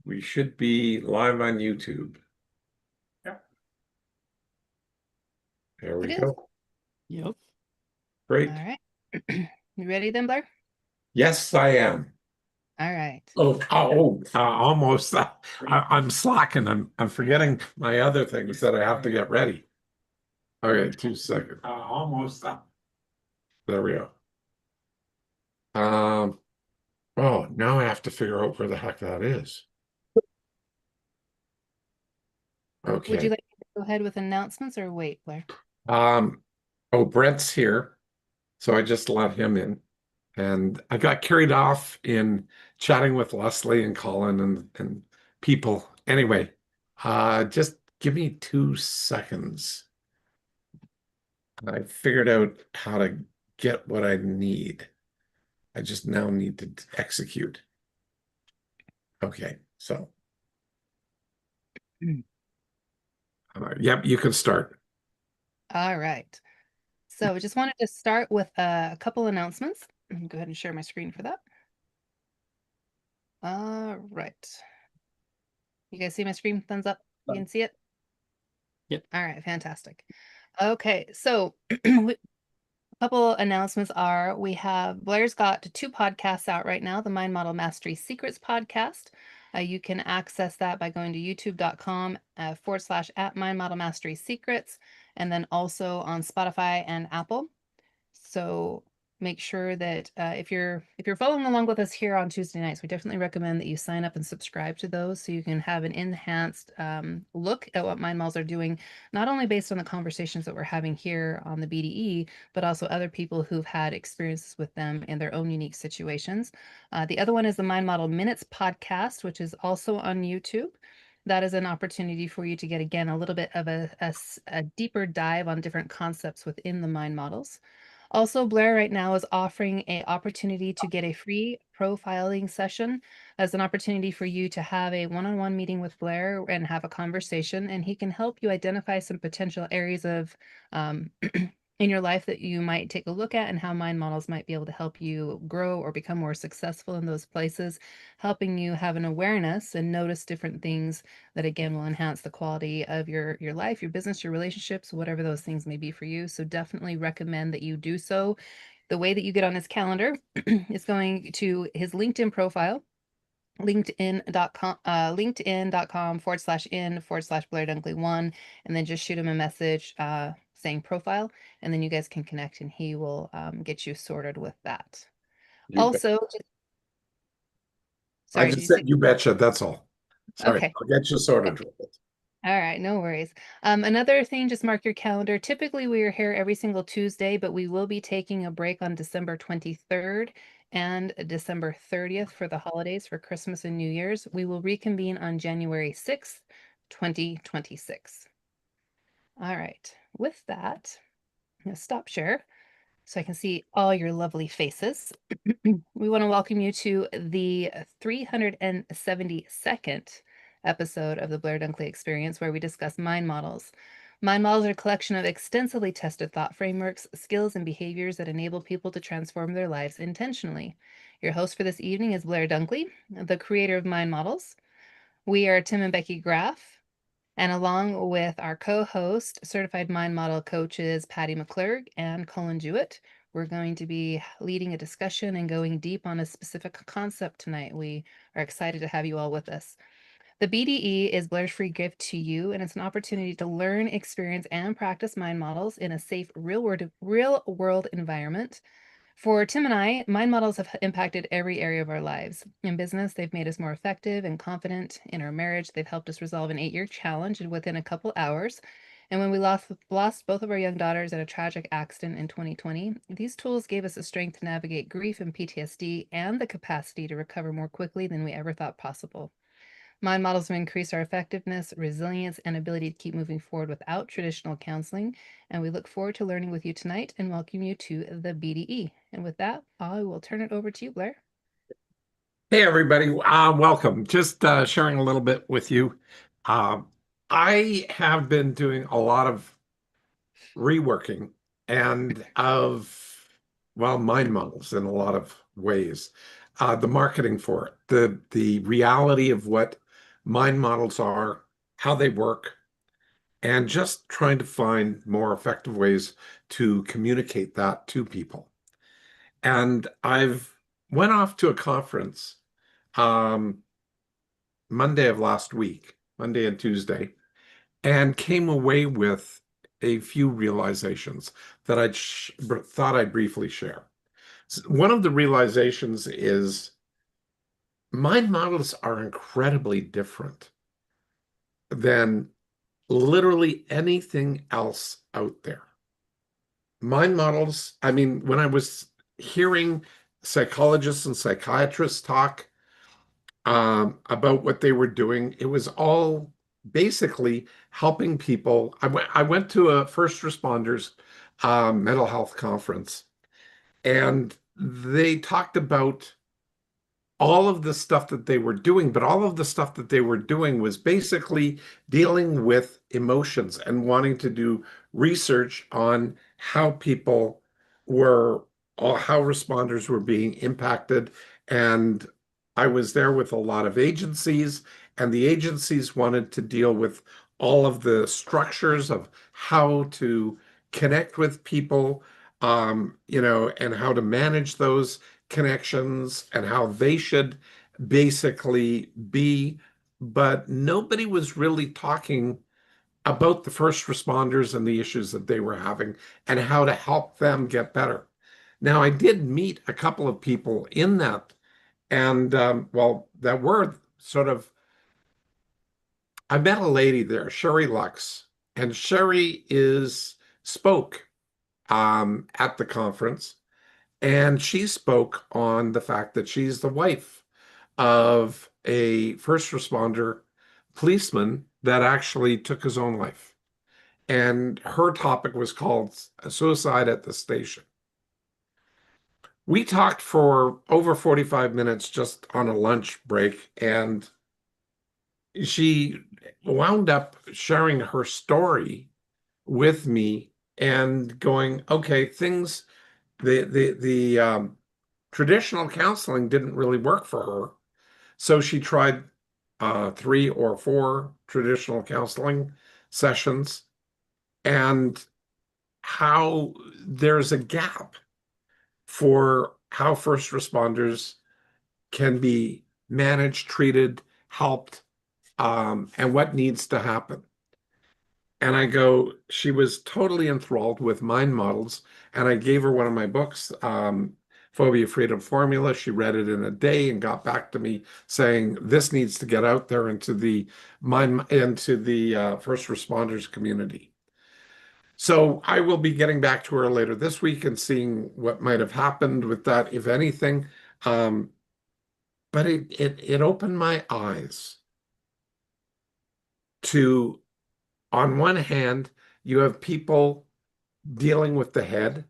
We should be live on YouTube. Yeah. There we It is. go. Yep. All Great. right. You ready then, Blair? Yes, I am. All right. Almost. I'm slacking. I'm forgetting my other things that I have to get ready. Okay, 2 seconds. Almost. There we go. Um. Oh, now I have to figure out where the heck that is. Would you Okay. like to go ahead with announcements or wait, Blair? Um. Oh, Brent's here, so I just let him in. And I got carried off in chatting with Leslie and Colin and people. Anyway, just give me 2 seconds. I figured out how to get what I need. I just now need to execute. Okay, so yep, you can start. All right. So I just wanted to start with a couple announcements. Go ahead and share my screen for that. All right. You guys see my screen? Thumbs up. You can see it? Yep. All right, fantastic. Okay, so a couple announcements are we have Blair's got 2 podcasts out right now, the Mind Model Mastery Secrets podcast. You can access that by going to youtube.com / Mind Model Mastery Secrets, and then also on Spotify and Apple. So make sure that if you're following along with us here on Tuesday nights, we definitely recommend that you sign up and subscribe to those so you can have an enhanced look at what mind malls are doing, not only based on the conversations that we're having here on the BDE, but also other people who've had experiences with them in their own unique situations. The other one is the Mind Model Minutes podcast, which is also on YouTube. That is an opportunity for you to get, again, a little bit of a deeper dive on different concepts within the mind models. Also, Blair right now is offering an opportunity to get a free profiling session as an opportunity for you to have a one-on-one meeting with Blair and have a conversation, and he can help you identify some potential areas of in your life that you might take a look at and how mind models might be able to help you grow or become more successful in those places, helping you have an awareness and notice different things that again will enhance the quality of your life, your business, your relationships, whatever those things may be for you. So definitely recommend that you do so. The way that you get on his calendar is going to his LinkedIn profile, linkedin.com /in/Blair Dunkley 1, and then just shoot him a message saying profile, and then you guys can connect and he will get you sorted with that. You bet. Also, I sorry, did just you say? said you betcha. That's all. Sorry, Okay. I'll get you sorted with it. All right, no worries. Another thing, just mark your calendar. Typically, we are here every single Tuesday, but we will be taking a break on December 23rd and December 30th for the holidays for Christmas and New Year's. We will reconvene on January 6th, 2026. All right, with that, I'm going to stop share so I can see all your lovely faces. We want to welcome you to the 372nd episode of the Blair Dunkley Experience, where we discuss mind models. Mind models are a collection of extensively tested thought frameworks, skills, and behaviors that enable people to transform their lives intentionally. Your host for this evening is Blair Dunkley, the creator of Mind Models. We are Tim and Becky Graff, and along with our co-host, certified mind model coaches Patty McClurg and Colin Jewett, we're going to be leading a discussion and going deep on a specific concept tonight. We are excited to have you all with us. The BDE is Blair's free gift to you, and it's an opportunity to learn, experience, and practice mind models in a safe, real world environment. For Tim and I, mind models have impacted every area of our lives. In business, they've made us more effective and confident. In our marriage, they've helped us resolve an 8-year challenge within a couple hours. And when we lost both of our young daughters in a tragic accident in 2020, these tools gave us the strength to navigate grief and PTSD and the capacity to recover more quickly than we ever thought possible. Mind models will increase our effectiveness, resilience, and ability to keep moving forward without traditional counseling. And we look forward to learning with you tonight and welcome you to the BDE. And with that, I will turn it over to you, Blair. Hey, everybody. Welcome. Just sharing a little bit with you. Um, I have been doing a lot of reworking and well, mind models in a lot of ways. The marketing for it, the reality of what mind models are, how they work, and just trying to find more effective ways to communicate that to people. And I've went off to a conference um, Monday of last week, Monday and Tuesday, and came away with a few realizations that thought I'd briefly share. One of the realizations is mind models are incredibly different than literally anything else out there. Mind models, I mean, when I was hearing psychologists and psychiatrists talk about what they were doing, it was all basically helping people. I went to a first responders mental health conference, and they talked about all of the stuff that they were doing, but all of the stuff that they were doing was basically dealing with emotions and wanting to do research on how people were, or how responders were being impacted. And I was there with a lot of agencies, and the agencies wanted to deal with all of the structures of how to connect with people, and how to manage those connections and how they should basically be, but nobody was really talking about the first responders and the issues that they were having and how to help them get better. Now, I did meet a couple of people in that, and well, that were sort of, I met a lady there, Sherry Lux, and Sherry spoke at the conference. And she spoke on the fact that she's the wife of a first responder policeman that actually took his own life. And her topic was called Suicide at the Station. We talked for over 45 minutes just on a lunch break, and she wound up sharing her story with me and going, okay, the traditional counseling didn't really work for her. So she tried 3 or 4 traditional counseling sessions, and how there's a gap for how first responders can be managed, treated, helped, and what needs to happen. And I go, she was totally enthralled with mind models. And I gave her one of my books, Phobia Freedom Formula. She read it in a day and got back to me saying, this needs to get out there into the first responders community. So I will be getting back to her later this week and seeing what might have happened with that, if anything. But it opened my eyes to, on one hand, you have people dealing with the head,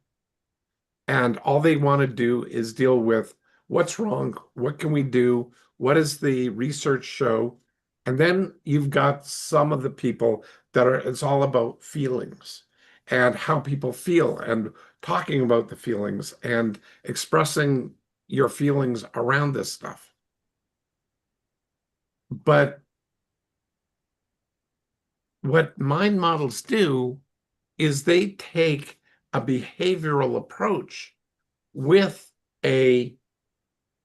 and all they want to do is deal with what's wrong, what can we do, what does the research show? And then you've got some of the people that it's all about feelings and how people feel and talking about the feelings and expressing your feelings around this stuff. But what mind models do is they take a behavioral approach with a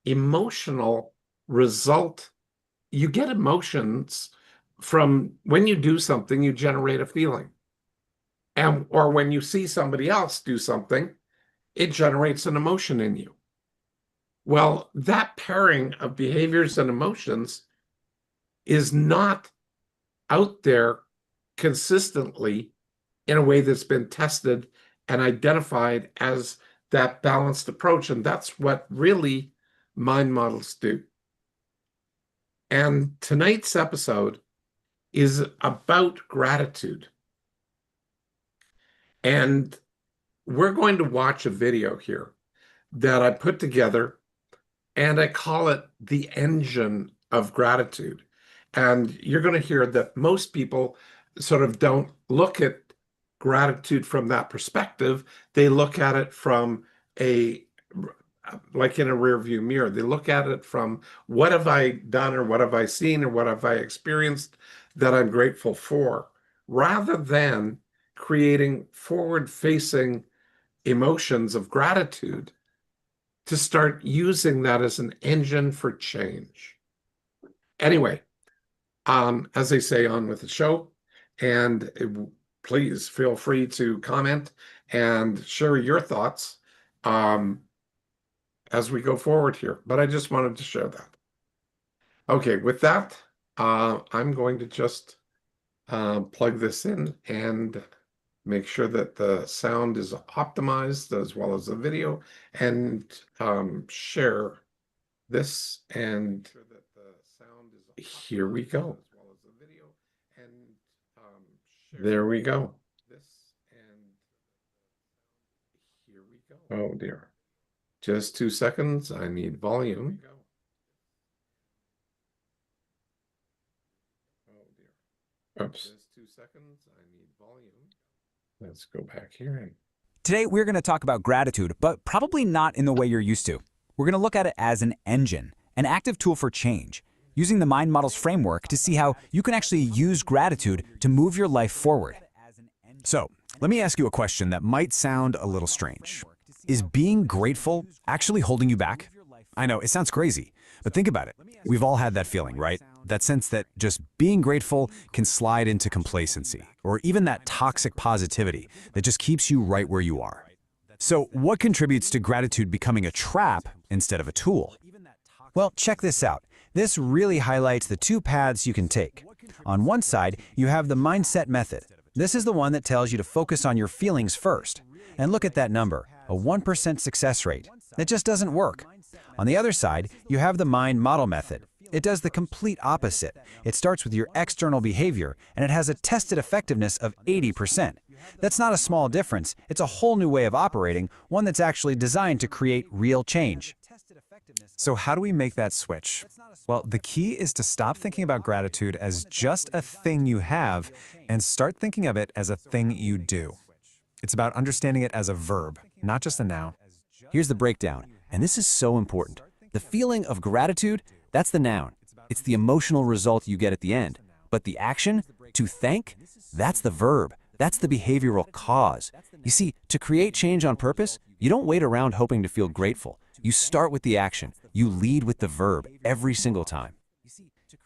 emotional result. You get emotions from when you do something, you generate a feeling. Or when you see somebody else do something, it generates an emotion in you. Well, that pairing of behaviors and emotions is not out there consistently in a way that's been tested and identified as that balanced approach. And that's what really mind models do. And tonight's episode is about gratitude. And we're going to watch a video here that I put together, and I call it the engine of gratitude. And you're going to hear that most people sort of don't look at gratitude from that perspective. They look at it from a like in a rear view mirror. They look at it from what have I done or what have I seen or what have I experienced that I'm grateful for, rather than creating forward-facing emotions of gratitude to start using that as an engine for change. Anyway, as they say, on with the show. And please feel free to comment and share your thoughts as we go forward here. But I just wanted to share that. Okay, with that, I'm going to just plug this in and make sure that the sound is optimized as well as the video, and share this, and here we go. There we go. Oh dear. Just 2 seconds. I need volume. Oops. Just 2 seconds. I need volume. Let's go back here and Today, we're going to talk about gratitude, but probably not in the way you're used to. We're going to look at it as an engine, an active tool for change, using the Mind Models framework to see how you can actually use gratitude to move your life forward. So, let me ask you a question that might sound a little strange. Is being grateful actually holding you back? I know, it sounds crazy, but think about it. We've all had that feeling, right? That sense that just being grateful can slide into complacency, or even that toxic positivity that just keeps you right where you are. So, what contributes to gratitude becoming a trap instead of a tool? Well, check this out. This really highlights the two paths you can take. On one side, you have the mindset method. This is the one that tells you to focus on your feelings first. And look at that number, a 1% success rate. That just doesn't work. On the other side, you have the mind model method. It does the complete opposite. It starts with your external behavior, and it has a tested effectiveness of 80%. That's not a small difference. It's a whole new way of operating, one that's actually designed to create real change. So how do we make that switch? Well, the key is to stop thinking about gratitude as just a thing you have and start thinking of it as a thing you do. It's about understanding it as a verb, not just a noun. Here's the breakdown, and this is so important. The feeling of gratitude, that's the noun. It's the emotional result you get at the end. But the action, to thank, that's the verb. That's the behavioral cause. You see, to create change on purpose, you don't wait around hoping to feel grateful. You start with the action. You lead with the verb every single time.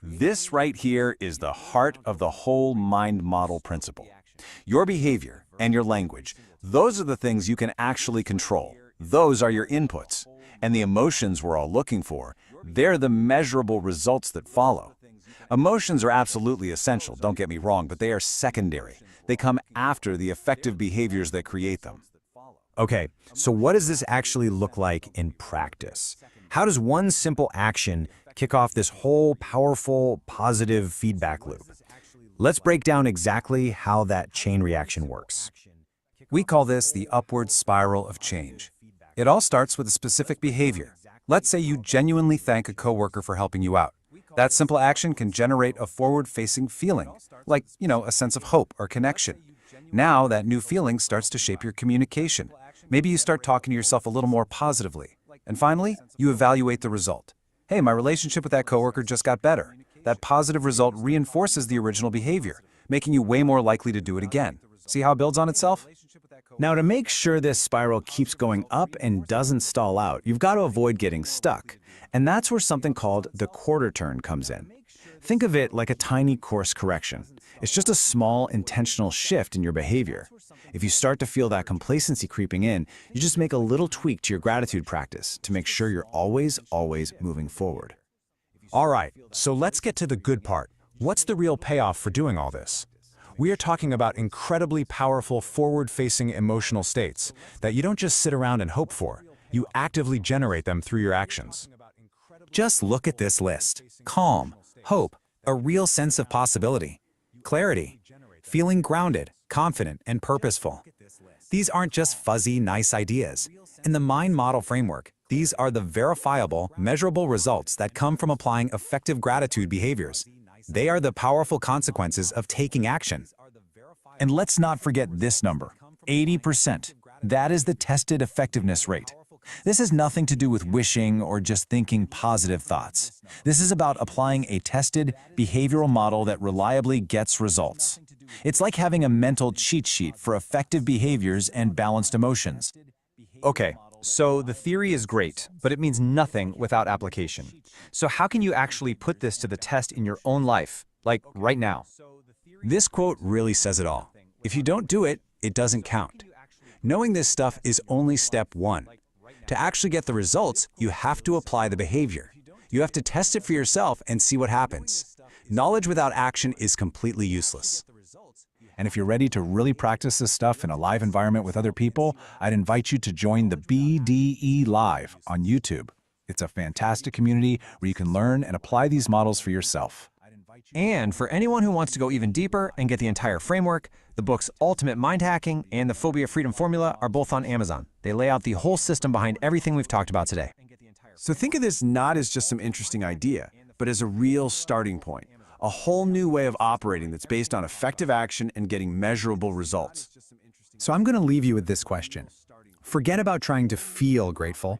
This right here is the heart of the whole mind model principle. Your behavior and your language, those are the things you can actually control. Those are your inputs. And the emotions we're all looking for, they're the measurable results that follow. Emotions are absolutely essential, don't get me wrong, but they are secondary. They come after the effective behaviors that create them. Okay, so what does this actually look like in practice? How does one simple action kick off this whole powerful, positive feedback loop? Let's break down exactly how that chain reaction works. We call this the upward spiral of change. It all starts with a specific behavior. Let's say you genuinely thank a coworker for helping you out. That simple action can generate a forward-facing feeling, like, a sense of hope or connection. Now that new feeling starts to shape your communication. Maybe you start talking to yourself a little more positively. And finally, you evaluate the result. Hey, my relationship with that coworker just got better. That positive result reinforces the original behavior, making you way more likely to do it again. See how it builds on itself? Now, to make sure this spiral keeps going up and doesn't stall out, you've got to avoid getting stuck. And that's where something called the quarter turn comes in. Think of it like a tiny course correction. It's just a small, intentional shift in your behavior. If you start to feel that complacency creeping in, you just make a little tweak to your gratitude practice to make sure you're always moving forward. All right, so let's get to the good part. What's the real payoff for doing all this? We are talking about incredibly powerful forward-facing emotional states that you don't just sit around and hope for. You actively generate them through your actions. Just look at this list. Calm, hope, a real sense of possibility, clarity, feeling grounded, confident, and purposeful. These aren't just fuzzy, nice ideas. In the Mind Model framework, these are the verifiable, measurable results that come from applying effective gratitude behaviors. They are the powerful consequences of taking action. And let's not forget this number, 80%. That is the tested effectiveness rate. This has nothing to do with wishing or just thinking positive thoughts. This is about applying a tested behavioral model that reliably gets results. It's like having a mental cheat sheet for effective behaviors and balanced emotions. Okay, so the theory is great, but it means nothing without application. So how can you actually put this to the test in your own life, like right now? This quote really says it all. If you don't do it, it doesn't count. Knowing this stuff is only step one. To actually get the results, you have to apply the behavior. You have to test it for yourself and see what happens. Knowledge without action is completely useless. And if you're ready to really practice this stuff in a live environment with other people, I'd invite you to join the BDE Live on YouTube. It's a fantastic community where you can learn and apply these models for yourself. And for anyone who wants to go even deeper and get the entire framework, the books Ultimate Mind Hacking and the Phobia Freedom Formula are both on Amazon. They lay out the whole system behind everything we've talked about today. So think of this not as just some interesting idea, but as a real starting point, a whole new way of operating that's based on effective action and getting measurable results. So I'm going to leave you with this question. Forget about trying to feel grateful.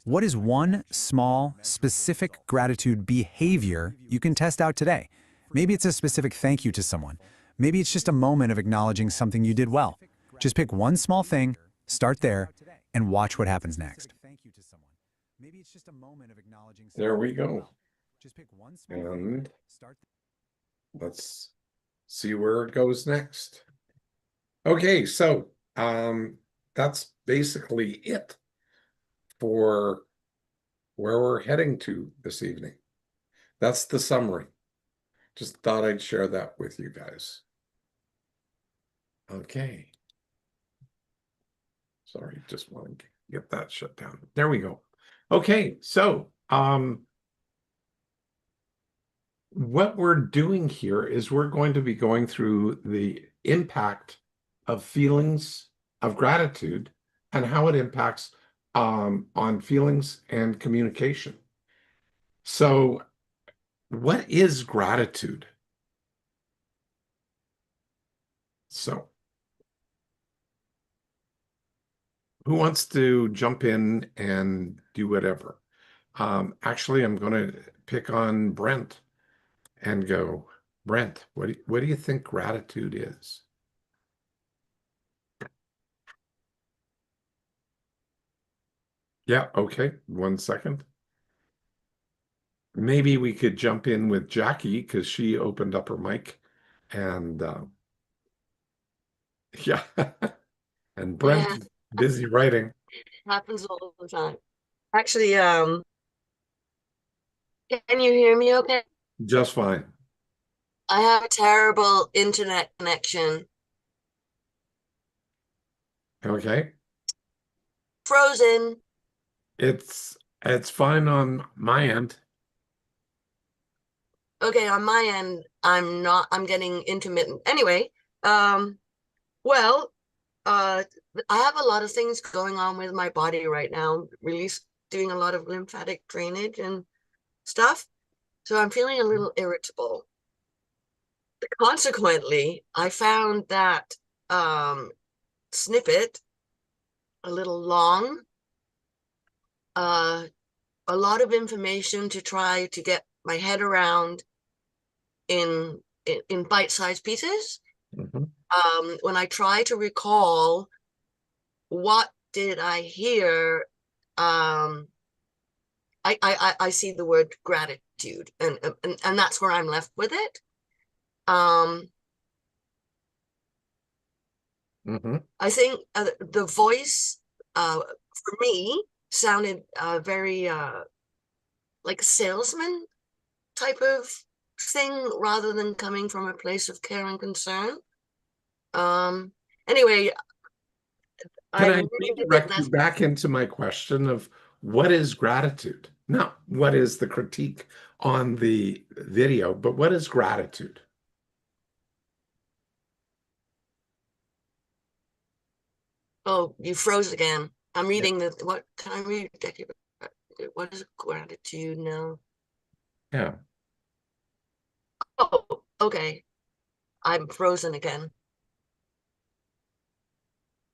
What is one small, specific gratitude behavior you can test out today? Maybe it's a specific thank you to someone. Maybe it's just a moment of acknowledging something you did well. Just pick one small thing, start there, and watch what happens next. There we go. And let's see where it goes next. Okay, so that's basically it for where we're heading to this evening. That's the summary. Just thought I'd share that with you guys. Okay. Sorry, just want to get that shut down. There we go. Okay, so what we're doing here is we're going to be going through the impact of feelings of gratitude and how it impacts on feelings and communication. So, what is gratitude? So, who wants to jump in and do whatever? Actually, I'm going to pick on Brent and go, Brent, what do you think gratitude is? Yeah, okay, 1 second. Maybe we could jump in with Jackie because she opened up her mic and yeah, and Brent's busy writing. Happens all the time. Actually, can you hear me okay? Just fine. I have a terrible internet connection. Okay. Frozen. It's fine on my end. Okay, on my end, I'm getting intermittent. Anyway, well, I have a lot of things going on with my body right now, doing a lot of lymphatic drainage and stuff. So I'm feeling a little irritable. Consequently, I found that snippet a little long, a lot of information to try to get my head around in bite-sized pieces. When I try to recall what did I hear, I see the word gratitude, and that's where I'm left with it. I think the voice for me sounded very like a salesman type of thing rather than coming from a place of care and concern. Anyway, can I redirect you back into my question of what is gratitude? Not what is the critique on the video, but what is gratitude? Oh, you froze again. I'm reading the what can I read? What is gratitude now? Yeah. Oh, okay. I'm frozen again.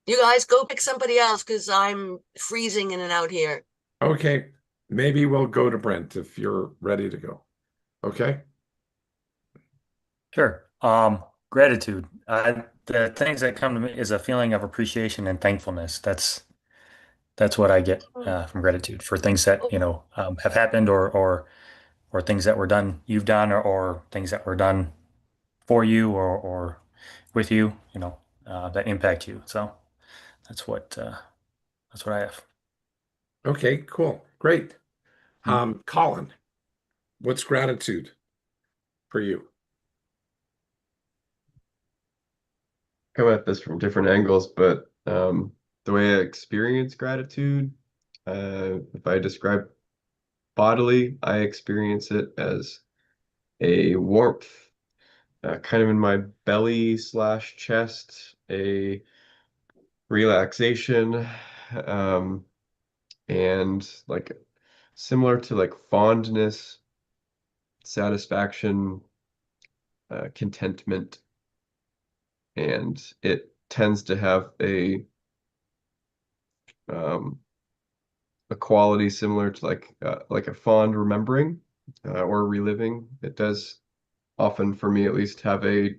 You guys go pick somebody else because I'm freezing in and out here. Okay, maybe we'll go to Brent if you're ready to go. Okay. Sure. Gratitude. The things that come to me is a feeling of appreciation and thankfulness. That's what I get Oh, from gratitude for things that, oh, have happened or things that were done, you've done, or things that were done for you or with you, that impact you. So that's what that's what I have. Okay, cool. Great. Mhm. Colin, what's gratitude for you? Come at this from different angles, but the way I experience gratitude, if I describe bodily, I experience it as a warmth, kind of in my belly slash chest, a relaxation, um, and like similar to like fondness, satisfaction, contentment, and it tends to have um, a quality similar to like a fond remembering or reliving. It does often, for me at least, have a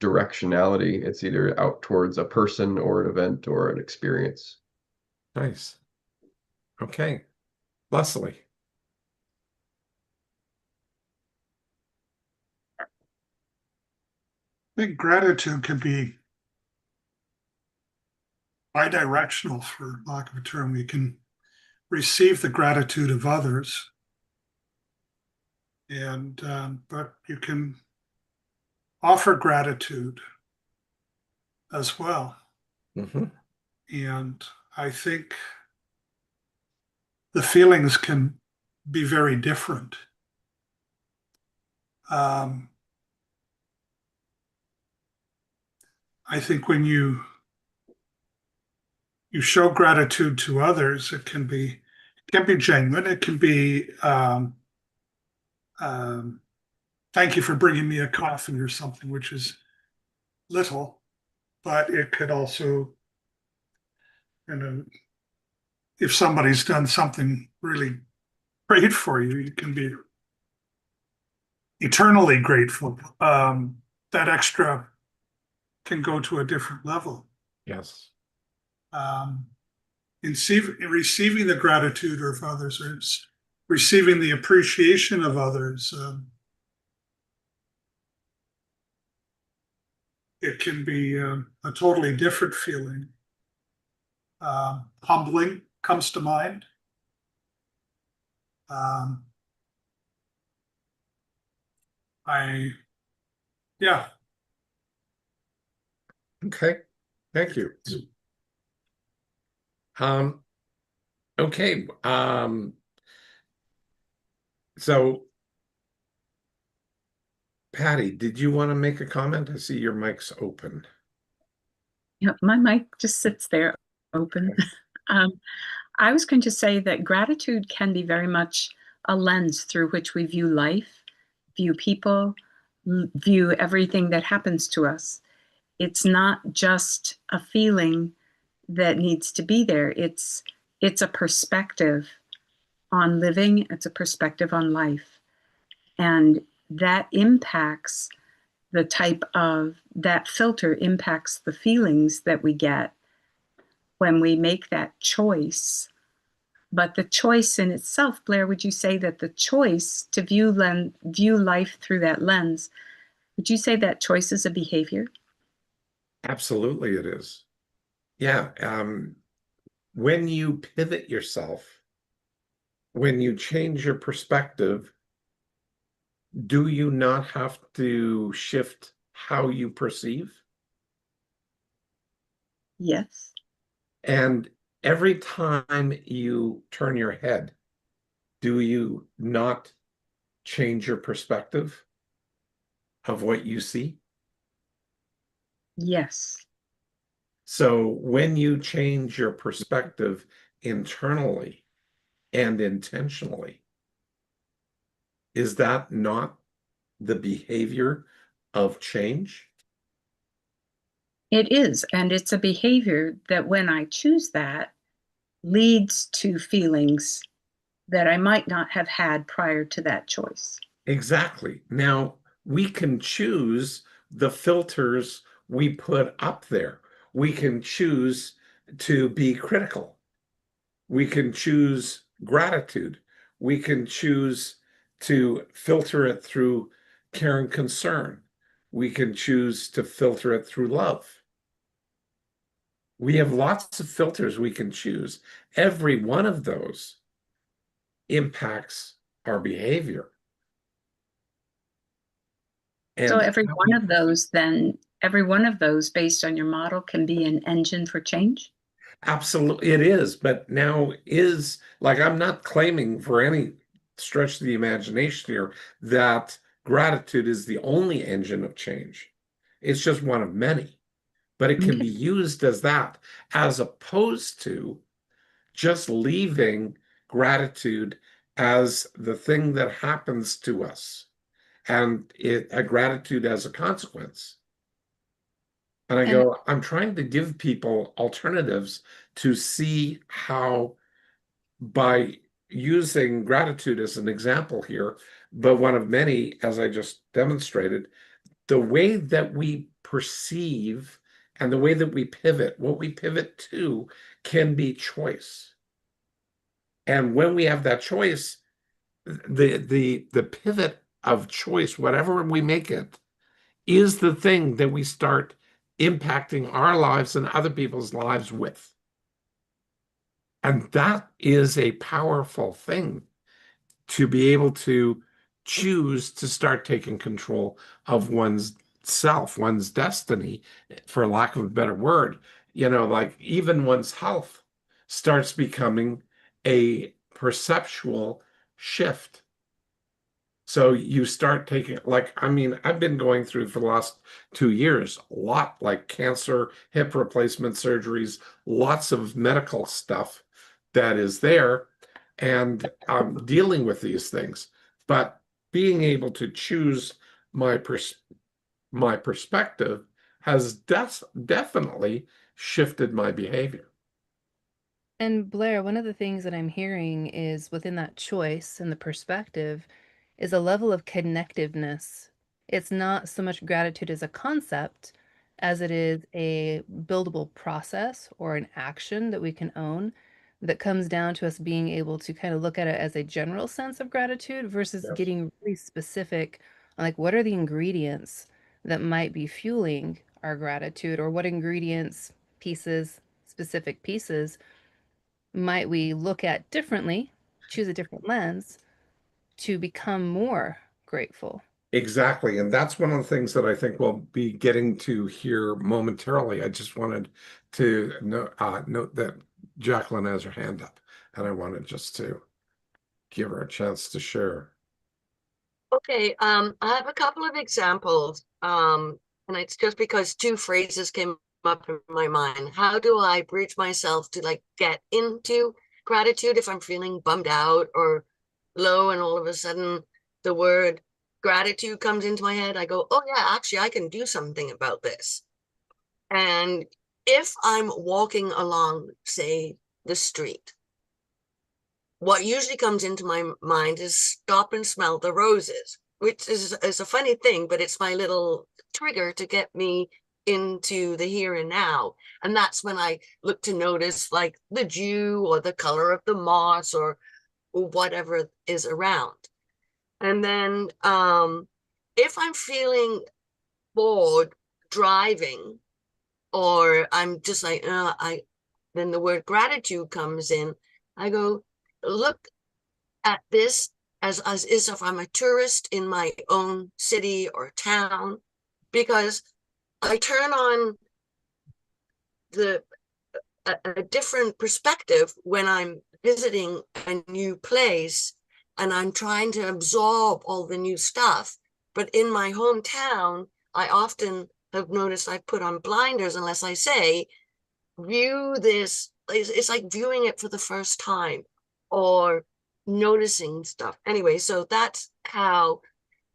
directionality. It's either out towards a person or an event or an experience. Nice. Okay. Leslie. I think gratitude can be bidirectional, for lack of a term. You can receive the gratitude of others, and but you can offer gratitude as well. Hmm. And I think the feelings can be very different. Um, I think when you show gratitude to others, it can be genuine. It can be um, thank you for bringing me a coffee or something, which is little, but it could also, you know, if somebody's done something really great for you, you can be eternally grateful. That extra can go to a different level. Yes. Um, receiving the gratitude of others, or receiving the appreciation of others, it can be a totally different feeling. Humbling comes to mind. Um, I, yeah, Okay. Thank you. Um, okay. So Patty, did you want to make a comment? I see your mic's open. Yeah, my mic just sits there open. Okay. Um, I was going to say that gratitude can be very much a lens through which we view life, view people, view everything that happens to us. It's not just a feeling that needs to be there. It's a perspective on living, it's a perspective on life. And that impacts the type of that filter impacts the feelings that we get when we make that choice. But the choice in itself, Blair, would you say that the choice to view life through that lens, would you say that choice is a behavior? Absolutely, it is. Yeah. When you pivot yourself, when you change your perspective, do you not have to shift how you perceive? Yes. And every time you turn your head, do you not change your perspective of what you see? Yes. So when you change your perspective internally and intentionally, is that not the behavior of change? It is. And it's a behavior that when I choose that leads to feelings that I might not have had prior to that choice. Exactly. Now, we can choose the filters we put up there. We can choose to be critical. We can choose gratitude. We can choose to filter it through care and concern. We can choose to filter it through love. We have lots of filters we can choose. Every one of those impacts our behavior. So And every one of those, then, every one of those based on your model can be an engine for change? absolutely, it is. But now is like, I'm not claiming for any stretch of the imagination here that gratitude is the only engine of change. It's just one of many, but it can Okay. be used as that, as opposed to just leaving gratitude as the thing that happens to us and a gratitude as a consequence. And I And go, I'm trying to give people alternatives to see how, by using gratitude as an example here, but one of many, as I just demonstrated, the way that we perceive and the way that we pivot, what we pivot to can be choice. And when we have that choice, the pivot of choice, whatever we make it, is the thing that we start impacting our lives and other people's lives with. And that is a powerful thing, to be able to choose to start taking control of one's self, one's destiny, for lack of a better word. Like even one's health starts becoming a perceptual shift. So you start taking, like, I mean, I've been going through for the last 2 years a lot, like cancer, hip replacement surgeries, lots of medical stuff that is there, and I'm dealing with these things. But being able to choose my my perspective has definitely shifted my behavior. And Blair, one of the things that I'm hearing is within that choice and the perspective is a level of connectiveness. It's not so much gratitude as a concept as it is a buildable process or an action that we can own that comes down to us being able to kind of look at it as a general sense of gratitude versus Yes. getting really specific on like what are the ingredients that might be fueling our gratitude, or what ingredients, pieces, specific pieces might we look at differently, choose a different lens to become more grateful? Exactly. And that's one of the things that I think we'll be getting to here momentarily. I just wanted to note that Jacqueline has her hand up, and I wanted just to give her a chance to share. Okay, I have a couple of examples, and it's just because two phrases came up in my mind. How do I bridge myself to like get into gratitude if I'm feeling bummed out or low, and all of a sudden the word gratitude comes into my head? I go, oh yeah, actually I can do something about this. And if I'm walking along, say, the street, what usually comes into my mind is stop and smell the roses, which is a funny thing, but it's my little trigger to get me into the here and now. And that's when I look to notice like the dew or the color of the moss or whatever is around. And then if I'm feeling bored driving, or I'm just like, then the word gratitude comes in. I go, look at this as if I'm a tourist in my own city or town, because I turn on the a different perspective when I'm visiting a new place and I'm trying to absorb all the new stuff. But in my hometown, I often have noticed I put on blinders unless I say, view this. It's like viewing it for the first time or noticing stuff. Anyway, so that's how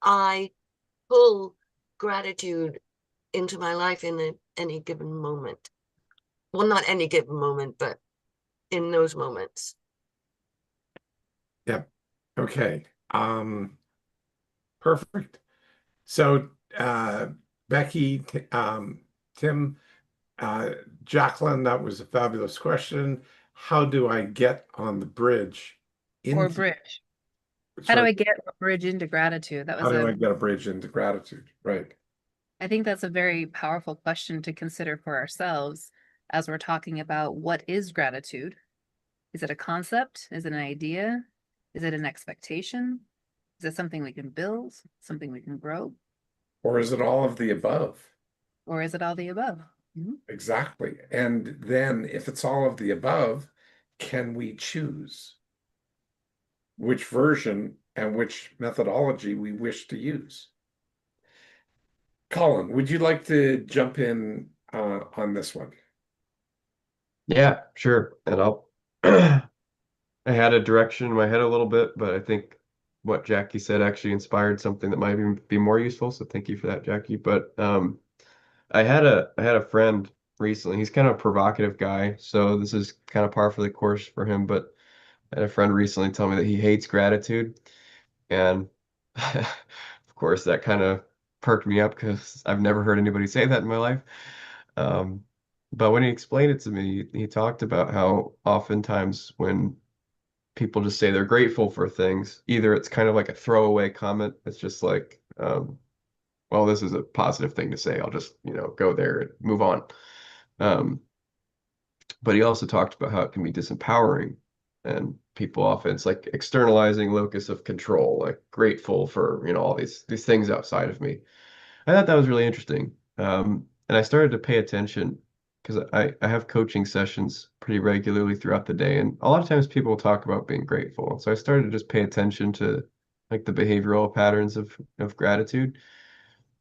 I pull gratitude into my life in any given moment. Well, not any given moment, but in those moments. Yep. Okay. Perfect. So, Becky, Tim, uh, Jacqueline, that was a fabulous question. How do I get on the bridge Or into, bridge. How do sorry, I get a bridge into gratitude? That how was do I a, get a bridge into gratitude? Right. I think that's a very powerful question to consider for ourselves as we're talking about what is gratitude. Is it a concept? Is it an idea? Is it an expectation? Is it something we can build? Something we can grow? Or is it all of the above? Or is it all the above? Mhm. Exactly. And then if it's all of the above, can we choose which version and which methodology we wish to use? Colin, would you like to jump in on this one? Yeah, sure. And I'll I had a direction in my head a little bit, but I think what Jackie said actually inspired something that might even be more useful. So thank you for that, Jackie. But I had a friend recently. He's kind of a provocative guy, so this is kind of par for the course for him. But I had a friend recently tell me that he hates gratitude, and of course that kind of perked me up because I've never heard anybody say that in my life. Um, but when he explained it to me, he talked about how oftentimes when people just say they're grateful for things, either it's kind of like a throwaway comment, it's just like, well, this is a positive thing to say. I'll just, go there and move on. Um, but he also talked about how it can be disempowering. And people often, it's like externalizing locus of control, like grateful for, all these things outside of me. I thought that was really interesting. And I started to pay attention because I have coaching sessions pretty regularly throughout the day. And a lot of times people talk about being grateful. So I started to just pay attention to like the behavioral patterns of gratitude.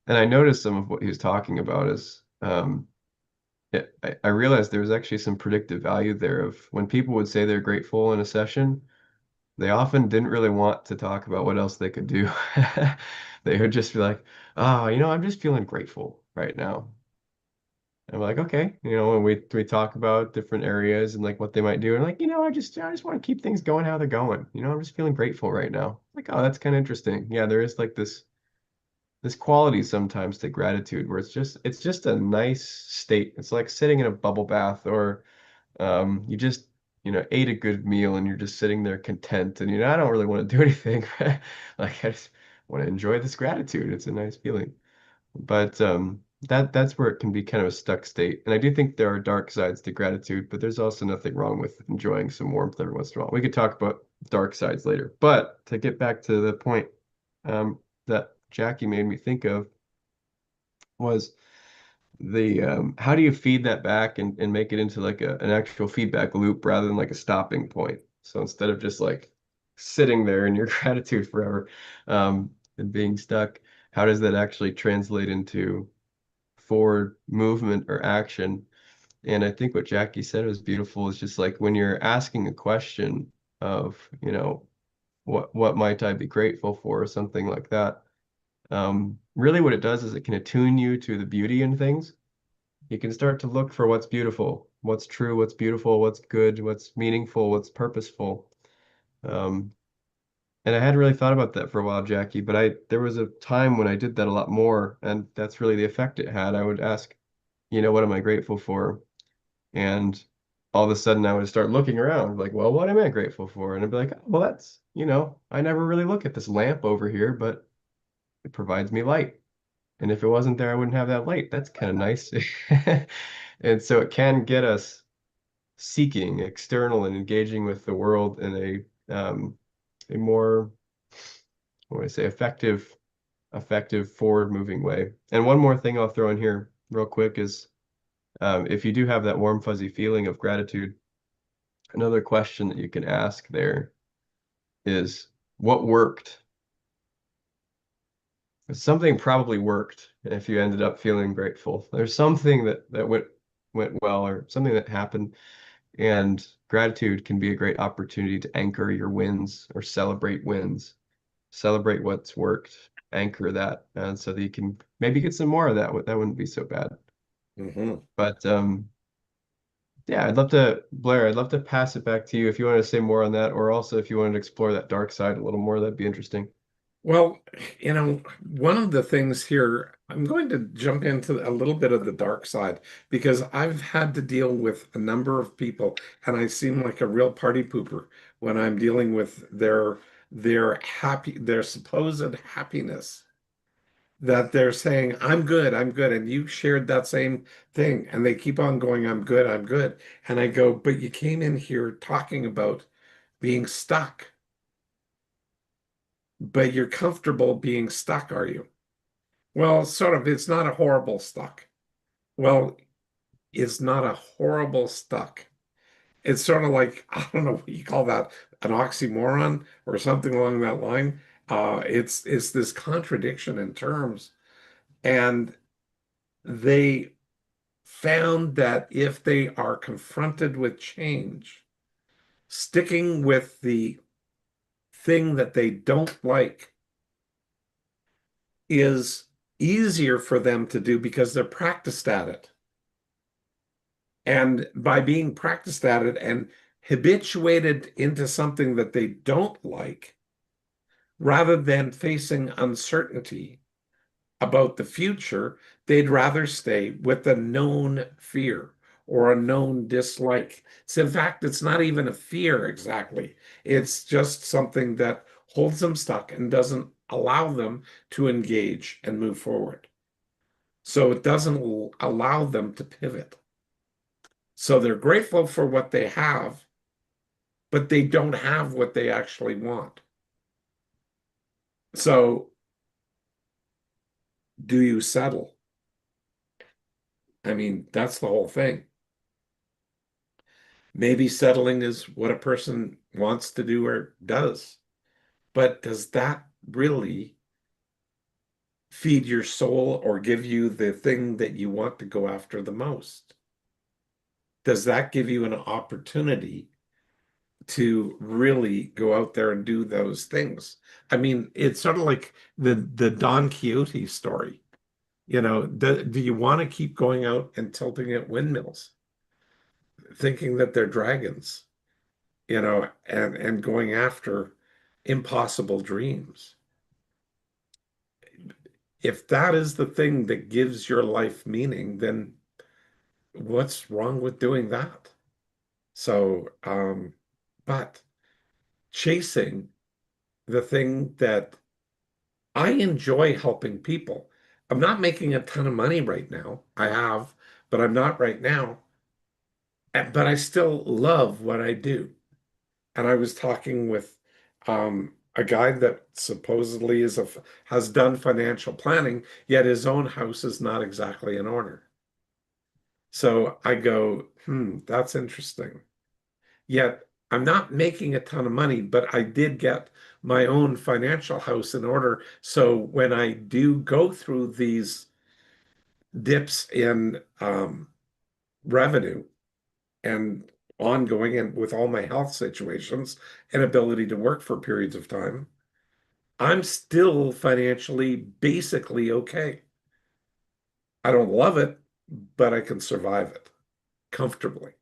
And I noticed some of what he was talking about is I realized there was actually some predictive value there of when people would say they're grateful in a session, they often didn't really want to talk about what else they could do. They would just be like, oh, I'm just feeling grateful right now. I'm like, okay, and we talk about different areas and like what they might do, and like, I just want to keep things going how they're going. I'm just feeling grateful right now. Like, oh, that's kind of interesting. Yeah, there is like this quality sometimes to gratitude where it's just a nice state. It's like sitting in a bubble bath or you just, ate a good meal and you're just sitting there content and I don't really want to do anything. Like I just want to enjoy this gratitude. It's a nice feeling. But that's where it can be kind of a stuck state. And I do think there are dark sides to gratitude, but there's also nothing wrong with enjoying some warmth every once in a while. We could talk about dark sides later. But to get back to the point that Jackie made me think of was the how do you feed that back and make it into like an actual feedback loop rather than like a stopping point? So instead of just like sitting there in your gratitude forever and being stuck, how does that actually translate into forward movement or action? And I think what Jackie said was beautiful is just like when you're asking a question of, what might I be grateful for or something like that. Really what it does is it can attune you to the beauty in things. You can start to look for what's beautiful, what's true, what's beautiful, what's good, what's meaningful, what's purposeful. Um, and I hadn't really thought about that for a while, Jackie, but there was a time when I did that a lot more, and that's really the effect it had. I would ask, what am I grateful for? And all of a sudden I would start looking around, like, well, what am I grateful for? And I'd be like, oh, well, that's, I never really look at this lamp over here, but it provides me light. And if it wasn't there, I wouldn't have that light. That's kind of nice. And so it can get us seeking external and engaging with the world in a more, what do I say, effective forward moving way. And one more thing I'll throw in here real quick is if you do have that warm fuzzy feeling of gratitude, another question that you can ask there is what worked? Something probably worked if you ended up feeling grateful. There's something that went well or something that happened. And gratitude can be a great opportunity to anchor your wins or celebrate wins. Celebrate what's worked, anchor that, and so that you can maybe get some more of that. That wouldn't be so bad. Hmm. But yeah, Blair, I'd love to pass it back to you if you want to say more on that, or also if you wanted to explore that dark side a little more, that'd be interesting. Well, one of the things here, I'm going to jump into a little bit of the dark side because I've had to deal with a number of people, and I seem like a real party pooper when I'm dealing with their supposed happiness, that they're saying, I'm good. And you shared that same thing. And they keep on going, I'm good, I'm good. And I go, but you came in here talking about being stuck, but you're comfortable being stuck, are you? Well, sort of, it's not a horrible stuck. Well, it's not a horrible stuck. It's sort of like, I don't know what you call that, an oxymoron or something along that line. It's this contradiction in terms. And they found that if they are confronted with change, sticking with the thing that they don't like is easier for them to do because they're practiced at it. And by being practiced at it and habituated into something that they don't like, rather than facing uncertainty about the future, they'd rather stay with a known fear or a known dislike. So in fact, it's not even a fear exactly. It's just something that holds them stuck and doesn't allow them to engage and move forward. So it doesn't allow them to pivot. So they're grateful for what they have, but they don't have what they actually want. So do you settle? I mean, that's the whole thing. Maybe settling is what a person wants to do or does, but does that really feed your soul or give you the thing that you want to go after the most? Does that give you an opportunity to really go out there and do those things? I mean, it's sort of like the Don Quixote story. Do you want to keep going out and tilting at windmills, thinking that they're dragons, and going after impossible dreams? If that is the thing that gives your life meaning, then what's wrong with doing that? So, but chasing the thing that I enjoy helping people. I'm not making a ton of money right now. I have, but I'm not right now. But I still love what I do. And I was talking with a guy that supposedly has done financial planning, yet his own house is not exactly in order. So I go, that's interesting. Yet I'm not making a ton of money, but I did get my own financial house in order. So when I do go through these dips in revenue and ongoing, and with all my health situations and ability to work for periods of time, I'm still financially basically okay. I don't love it, but I can survive it comfortably.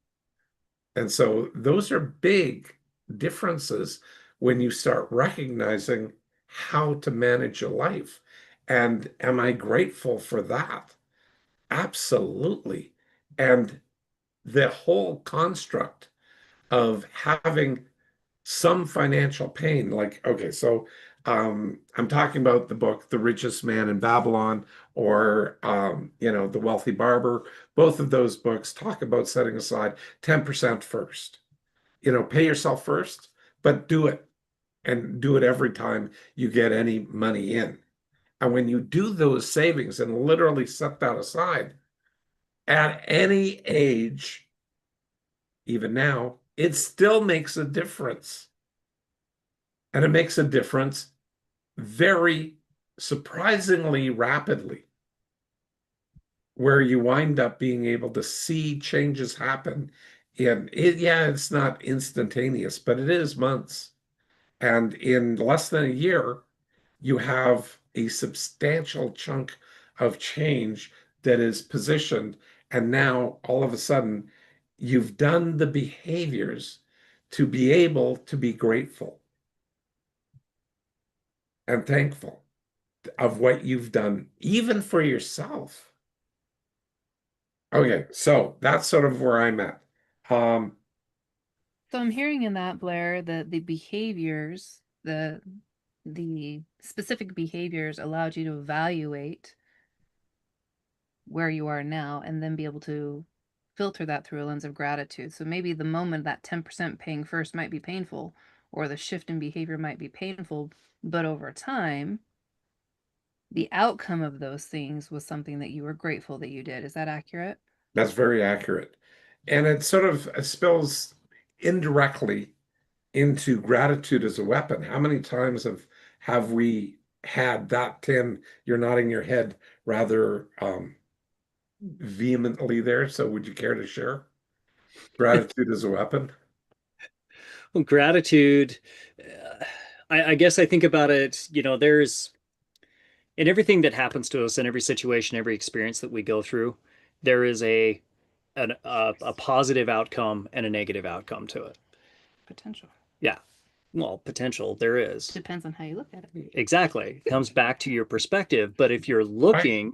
And so those are big differences when you start recognizing how to manage your life. And am I grateful for that? Absolutely. And the whole construct of having some financial pain, like, okay, so I'm talking about the book The Richest Man in Babylon, or The Wealthy Barber. Both of those books talk about setting aside 10% first. Pay yourself first, but do it, and do it every time you get any money in. And when you do those savings and literally set that aside at any age, even now, it still makes a difference. And it makes a difference very surprisingly rapidly, where you wind up being able to see changes happen. And yeah, it's not instantaneous, but it is months. And in less than a year, you have a substantial chunk of change that is positioned. And now all of a sudden, you've done the behaviors to be able to be grateful and thankful of what you've done, even for yourself. Okay, so that's sort of where I'm at. So I'm hearing in that, Blair, that the behaviors, the specific behaviors allowed you to evaluate where you are now and then be able to filter that through a lens of gratitude. So maybe the moment that 10% paying first might be painful, or the shift in behavior might be painful, but over time, the outcome of those things was something that you were grateful that you did. Is that accurate? That's very accurate. And it sort of spills indirectly into gratitude as a weapon. How many times have we had that, Tim? You're nodding your head rather vehemently there. So would you care to share gratitude as a weapon? Well, gratitude, I guess I think about it, there's in everything that happens to us, in every situation, every experience that we go through, there is a positive outcome and a negative outcome to it. Potential. Yeah. Well, potential there is. Depends on how you look at it. Exactly. It comes back to your perspective. But if you're Right.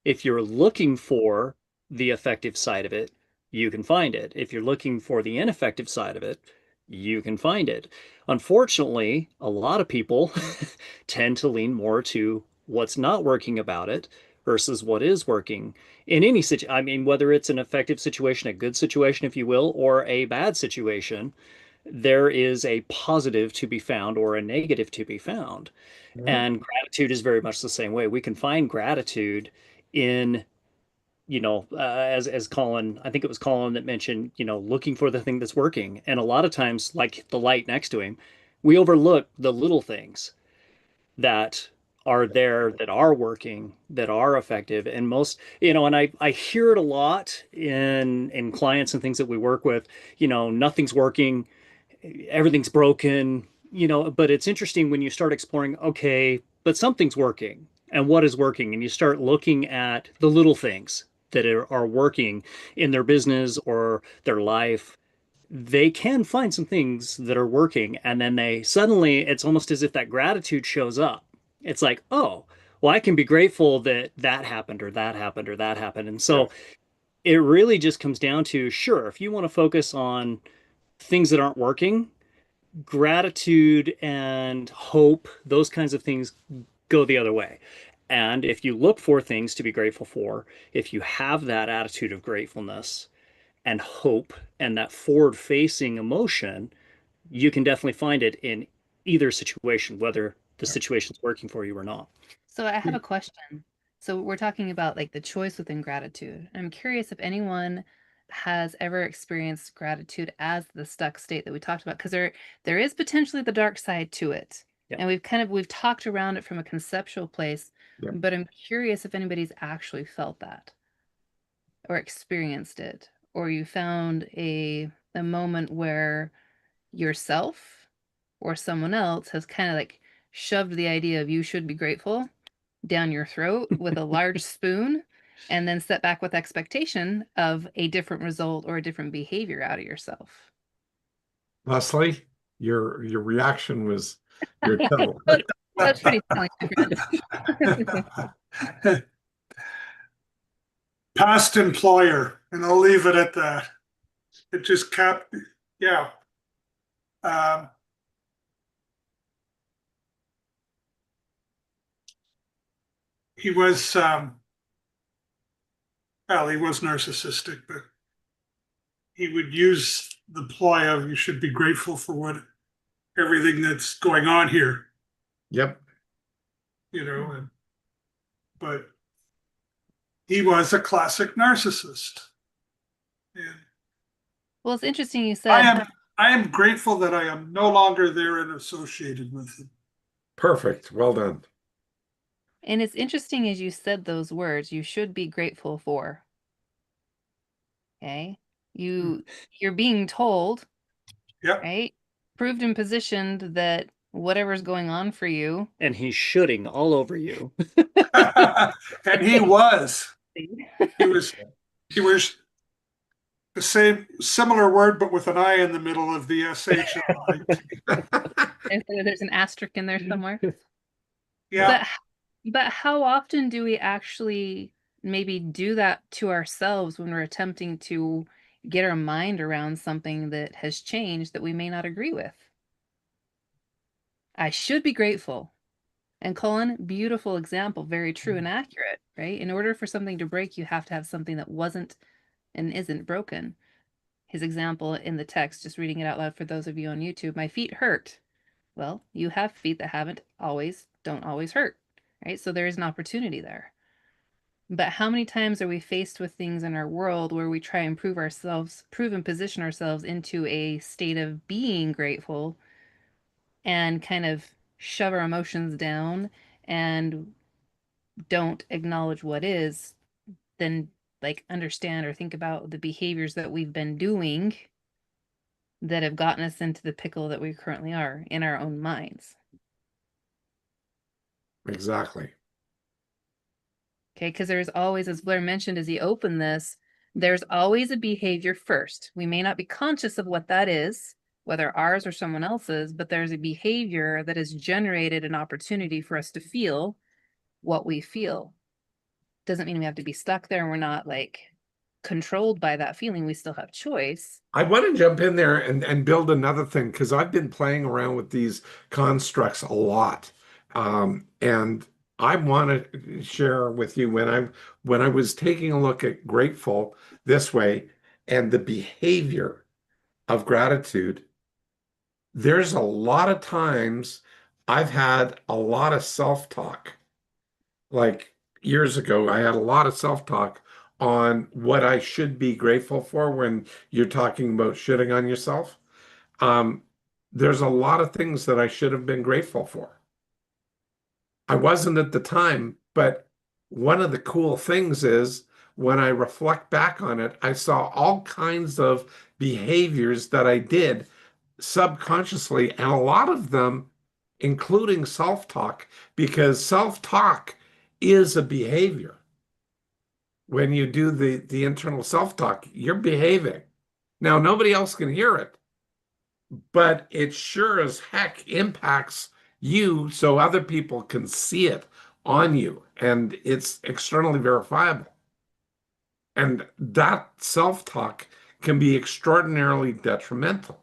looking for the effective side of it, you can find it. If you're looking for the ineffective side of it, you can find it. Unfortunately, a lot of people tend to lean more to what's not working about it versus what is working in any situation. I mean, whether it's an effective situation, a good situation, if you will, or a bad situation, there is a positive to be found or a negative to be found. Yeah. And gratitude is very much the same way. We can find gratitude in, as Colin, I think it was Colin that mentioned, looking for the thing that's working. And a lot of times, like the light next to him, we overlook the little things that are there, that are working, that are effective. And most, and I hear it a lot in clients and things that we work with, nothing's working, everything's broken, but it's interesting when you start exploring, okay, but something's working and what is working, and you start looking at the little things that are working in their business or their life. They can find some things that are working, and then they suddenly, it's almost as if that gratitude shows up. It's like, oh, well, I can be grateful that that happened or that happened or that happened. And Yeah. so it really just comes down to, sure, if you want to focus on things that aren't working, gratitude and hope, those kinds of things go the other way. And if you look for things to be grateful for, if you have that attitude of gratefulness and hope and that forward facing emotion, you can definitely find it in either situation, whether the situation's working for you or not. So I have a question. So we're talking about like the choice within gratitude. I'm curious if anyone has ever experienced gratitude as the stuck state that we talked about, because there is potentially the dark side to it. Yeah. And we've talked around it from a conceptual place, Yeah. but I'm curious if anybody's actually felt that or experienced it, or you found a moment where yourself or someone else has kind of like shoved the idea of you should be grateful down your throat with a large spoon and then set back with expectation of a different result or a different behavior out of yourself. Leslie, your reaction was your tone. That's pretty telling, my friend. Past employer, and I'll leave it at that. It just kept, yeah. Um, he was, well, he was narcissistic, but he would use the ploy of you should be grateful for what everything that's going on here, Yep. But he was a classic narcissist. And Well, it's interesting you I said, am grateful that I am no longer there and associated with him. Perfect. Well done. and it's interesting as you said those words, you should be grateful for. Okay. You're being told, Yep. right? Proved and positioned that whatever's going on for you. And he's shooting all over you. And he was. He was He was the same, similar word, but with an I in the middle of the SHMIT. And so there's an asterisk in there somewhere. Yeah. But how often do we actually maybe do that to ourselves when we're attempting to get our mind around something that has changed that we may not agree with? I should be grateful. And Colin, beautiful example, very true and accurate, right? In order for something to break, you have to have something that wasn't and isn't broken. His example in the text, just reading it out loud for those of you on YouTube, my feet hurt. Well, you have feet that don't always hurt, right? So there is an opportunity there. But how many times are we faced with things in our world where we try and prove and position ourselves into a state of being grateful and kind of shove our emotions down and don't acknowledge what is, then like understand or think about the behaviors that we've been doing that have gotten us into the pickle that we currently are in our own minds. Exactly. Okay, because there's always, as Blair mentioned as he opened this, there's always a behavior first. We may not be conscious of what that is, whether ours or someone else's, but there's a behavior that has generated an opportunity for us to feel what we feel. Doesn't mean we have to be stuck there and we're not like controlled by that feeling. We still have choice. I want to jump in there and build another thing because I've been playing around with these constructs a lot. And I want to share with you when I was taking a look at grateful this way and the behavior of gratitude, there's a lot of times I've had a lot of self-talk. Like years ago, I had a lot of self-talk on what I should be grateful for when you're talking about shitting on yourself. Um, there's a lot of things that I should have been grateful for. I wasn't at the time, but one of the cool things is when I reflect back on it, I saw all kinds of behaviors that I did subconsciously, and a lot of them, including self-talk, because self-talk is a behavior. When you do the internal self-talk, you're behaving. Now, nobody else can hear it, but it sure as heck impacts you so other people can see it on you, and it's externally verifiable. And that self-talk can be extraordinarily detrimental.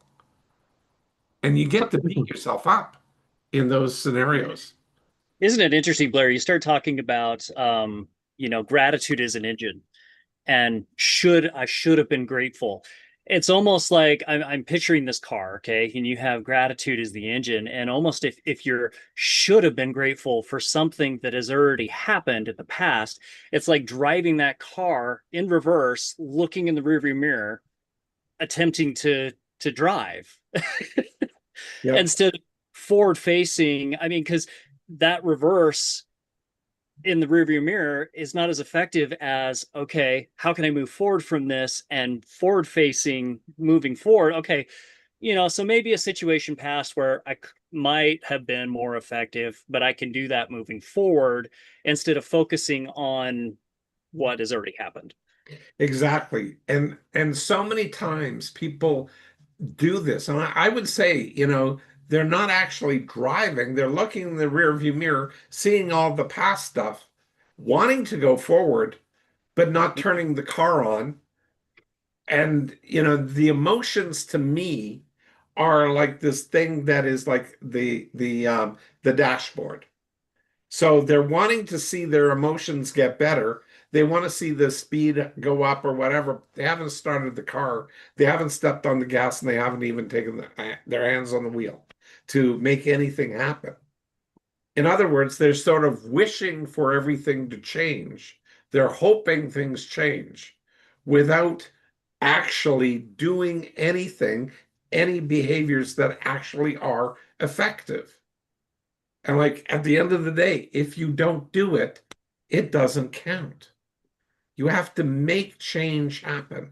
And you get to beat yourself up in those scenarios. Isn't it interesting, Blair? You start talking about, gratitude is an engine, and I should have been grateful. It's almost like I'm picturing this car, okay, and you have gratitude as the engine, and almost if you're should have been grateful for something that has already happened in the past, it's like driving that car in reverse, looking in the rearview mirror, attempting to drive Yep. instead of forward facing. I mean, because that reverse in the rearview mirror is not as effective as, okay, how can I move forward from this, and forward facing, moving forward. Okay, so maybe a situation past where might have been more effective, but I can do that moving forward instead of focusing on what has already happened. Exactly. And so many times people do this. And I would say, they're not actually driving. They're looking in the rear view mirror, seeing all the past stuff, wanting to go forward, but not turning the car on. And, the emotions to me are like this thing that is like the dashboard. So they're wanting to see their emotions get better. They want to see the speed go up or whatever. They haven't started the car. They haven't stepped on the gas, and they haven't even taken their hands on the wheel to make anything happen. In other words, they're sort of wishing for everything to change. They're hoping things change without actually doing anything, any behaviors that actually are effective. And like at the end of the day, if you don't do it, it doesn't count. You have to make change happen.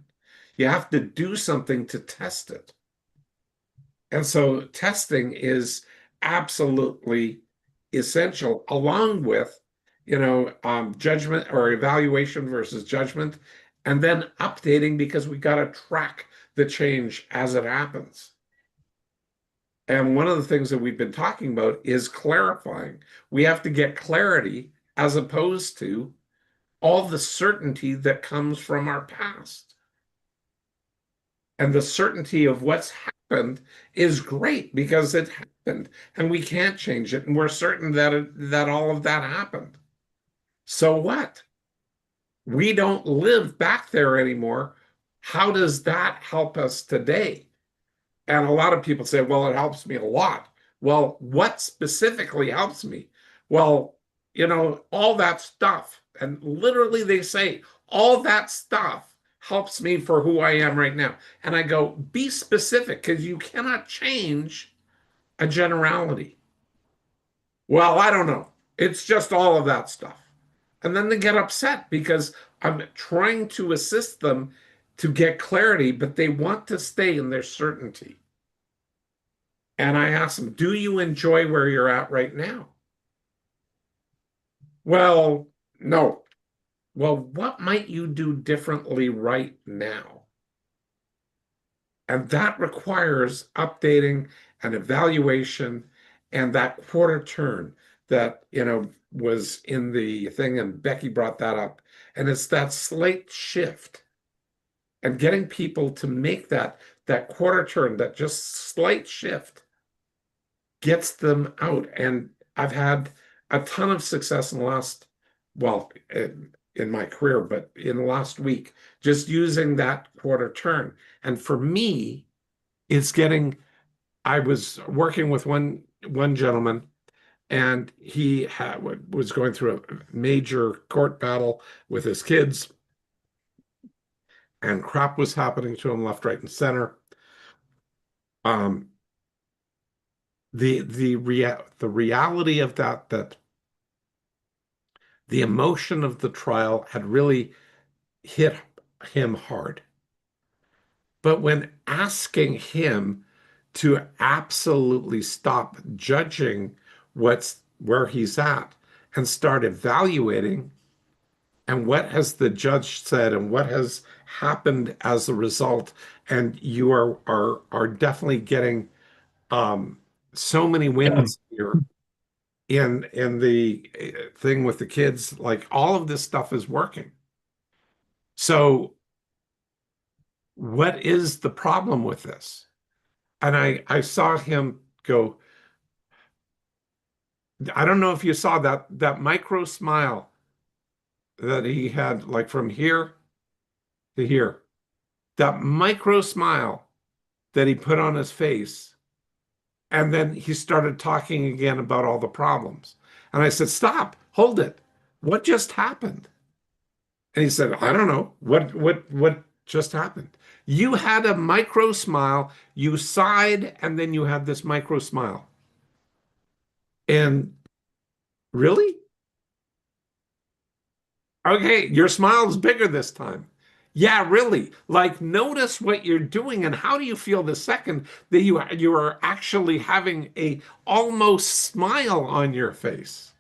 You have to do something to test it. And so testing is absolutely essential, along with, judgment or evaluation versus judgment, and then updating because we got to track the change as it happens. And one of the things that we've been talking about is clarifying. We have to get clarity as opposed to all the certainty that comes from our past. And the certainty of what's happened is great because it happened and we can't change it. And we're certain that all of that happened. So what? We don't live back there anymore. How does that help us today? And a lot of people say, well, it helps me a lot. Well, what specifically helps me? Well, all that stuff. And literally they say, all that stuff helps me for who I am right now. And I go, be specific because you cannot change a generality. Well, I don't know. It's just all of that stuff. And then they get upset because I'm trying to assist them to get clarity, but they want to stay in their certainty. And I ask them, do you enjoy where you're at right now? Well, no. Well, what might you do differently right now? And that requires updating and evaluation and that quarter turn that, was in the thing, and Becky brought that up. And it's that slight shift and getting people to make that quarter turn, that just slight shift gets them out. And I've had a ton of success in the last, well, in my career, but in the last week, just using that quarter turn. And for me, it's I was working with one gentleman, and he was going through a major court battle with his kids, and crap was happening to him left, right, and center. Um, the reality of that the emotion of the trial had really hit him hard. But when asking him to absolutely stop judging where he's at and start evaluating, and what has the judge said and what has happened as a result, and you are definitely getting so many wins here in the thing with the kids. Like, all of this stuff is working. So what is the problem with this? And I saw him go, I don't know if you saw that micro smile that he had, like from here to here, that micro smile that he put on his face. And then he started talking again about all the problems. And I said, stop, hold it. What just happened? And he said, I don't know. What just happened? You had a micro smile, you sighed, and then you had this micro smile. And really? Okay, your smile is bigger this time. Yeah, really. Like, notice what you're doing, and how do you feel the second that you are actually having a almost smile on your face?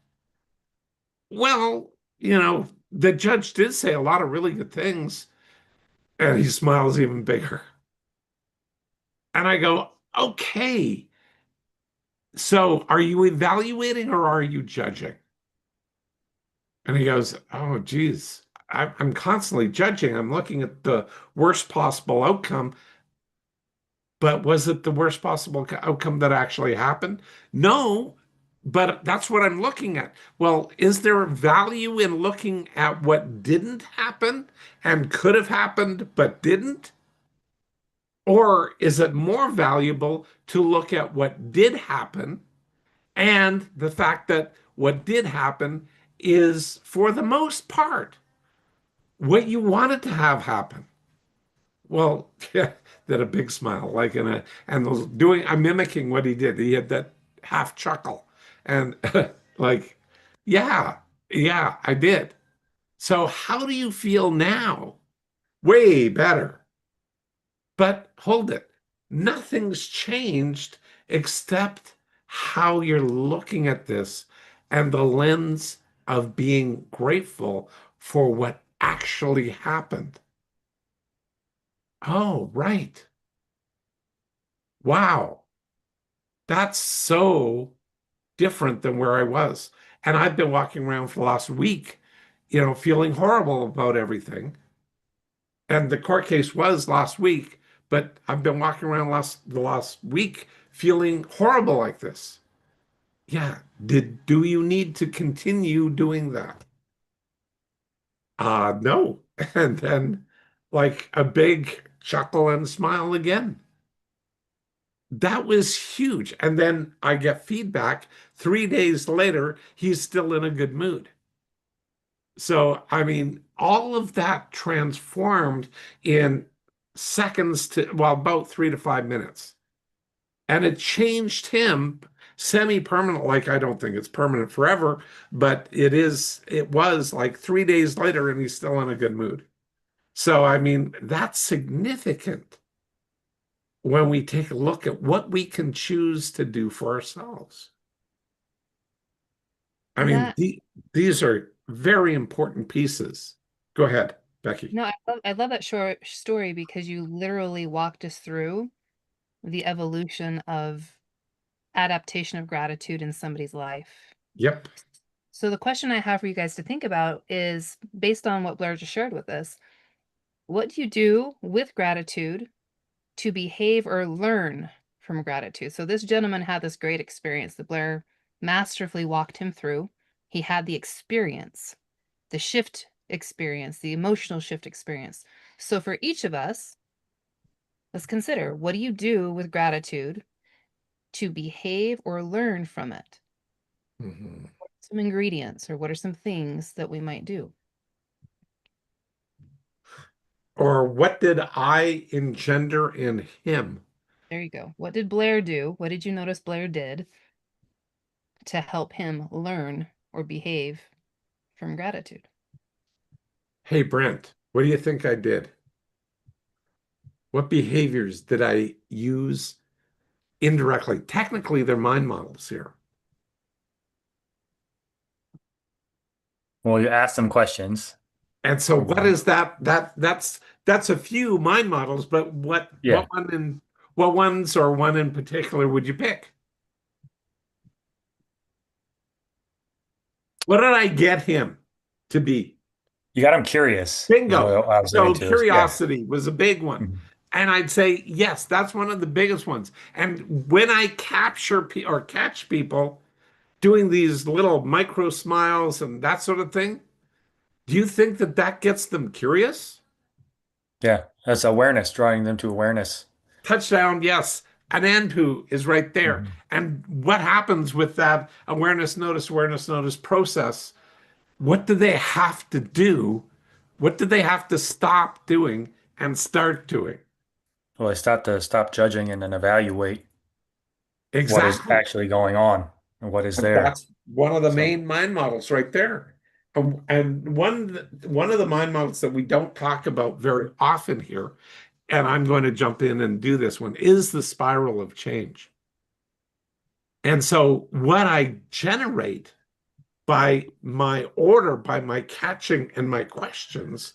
Well, the judge did say a lot of really good things, and he smiles even bigger. And I go, okay, so are you evaluating or are you judging? And he goes, oh, geez, I'm constantly judging. I'm looking at the worst possible outcome. But was it the worst possible outcome that actually happened? No, but that's what I'm looking at. Well, is there value in looking at what didn't happen and could have happened but didn't? Or is it more valuable to look at what did happen and the fact that what did happen is, for the most part, what you wanted to have happen? Well, yeah, that a big smile, like I'm mimicking what he did. He had that half chuckle, and like, yeah, yeah, I did. So how do you feel now? Way better. But hold it, nothing's changed except how you're looking at this and the lens of being grateful for what actually happened. Oh, right. Wow. That's so different than where I was. And I've been walking around for the last week, feeling horrible about everything. And the court case was last week, but I've been walking around the last week feeling horrible like this. Yeah. Do you need to continue doing that? No. And then like a big chuckle and smile again. That was huge. And then I get feedback 3 days later, he's still in a good mood. So, I mean, all of that transformed in seconds to, well, about 3 to 5 minutes. And it changed him semi-permanent. Like, I don't think it's permanent forever, but it was like 3 days later, and he's still in a good mood. So, I mean, that's significant when we take a look at what we can choose to do for ourselves. I mean, That these are very important pieces. Go ahead, Becky. no, I love that short story because you literally walked us through the evolution of adaptation of gratitude in somebody's life. Yep. So the question I have for you guys to think about is based on what Blair just shared with us, what do you do with gratitude to behave or learn from gratitude? So this gentleman had this great experience that Blair masterfully walked him through. He had the experience, the shift experience, the emotional shift experience. So for each of us, let's consider, what do you do with gratitude to behave or learn from it? Mhm. Some ingredients, or what are some things that we might do? Or what did I engender in him? There you go. What did Blair do? What did you notice Blair did to help him learn or behave from gratitude? Hey, Brent, what do you think I did? What behaviors did I use indirectly? Technically, they're mind models here. Well, you ask them questions. And so And what then, is that? That's a few mind models, but what yeah, what ones or one in particular would you pick? What did I get him to be? you got them curious is what Bingo. I was getting So to. Is yeah. curiosity was a big one. Mhm. And I'd say, yes, that's one of the biggest ones. And when I or catch people doing these little micro smiles and that sort of thing, do you think that that gets them curious? Yeah, that's awareness, drawing them to awareness. Touchdown, yes. An Anpu is right there. Mhm. And what happens with that awareness, notice process? What do they have to do? What do they have to stop doing and start doing? Well, they stop judging and then evaluate what is Exactly. actually going on and what is And there. that's one of the So, main mind models right there. And one of the mind models that we don't talk about very often here, and I'm going to jump in and do this one, is the spiral of change. And so what I generate by my order, by my catching and my questions,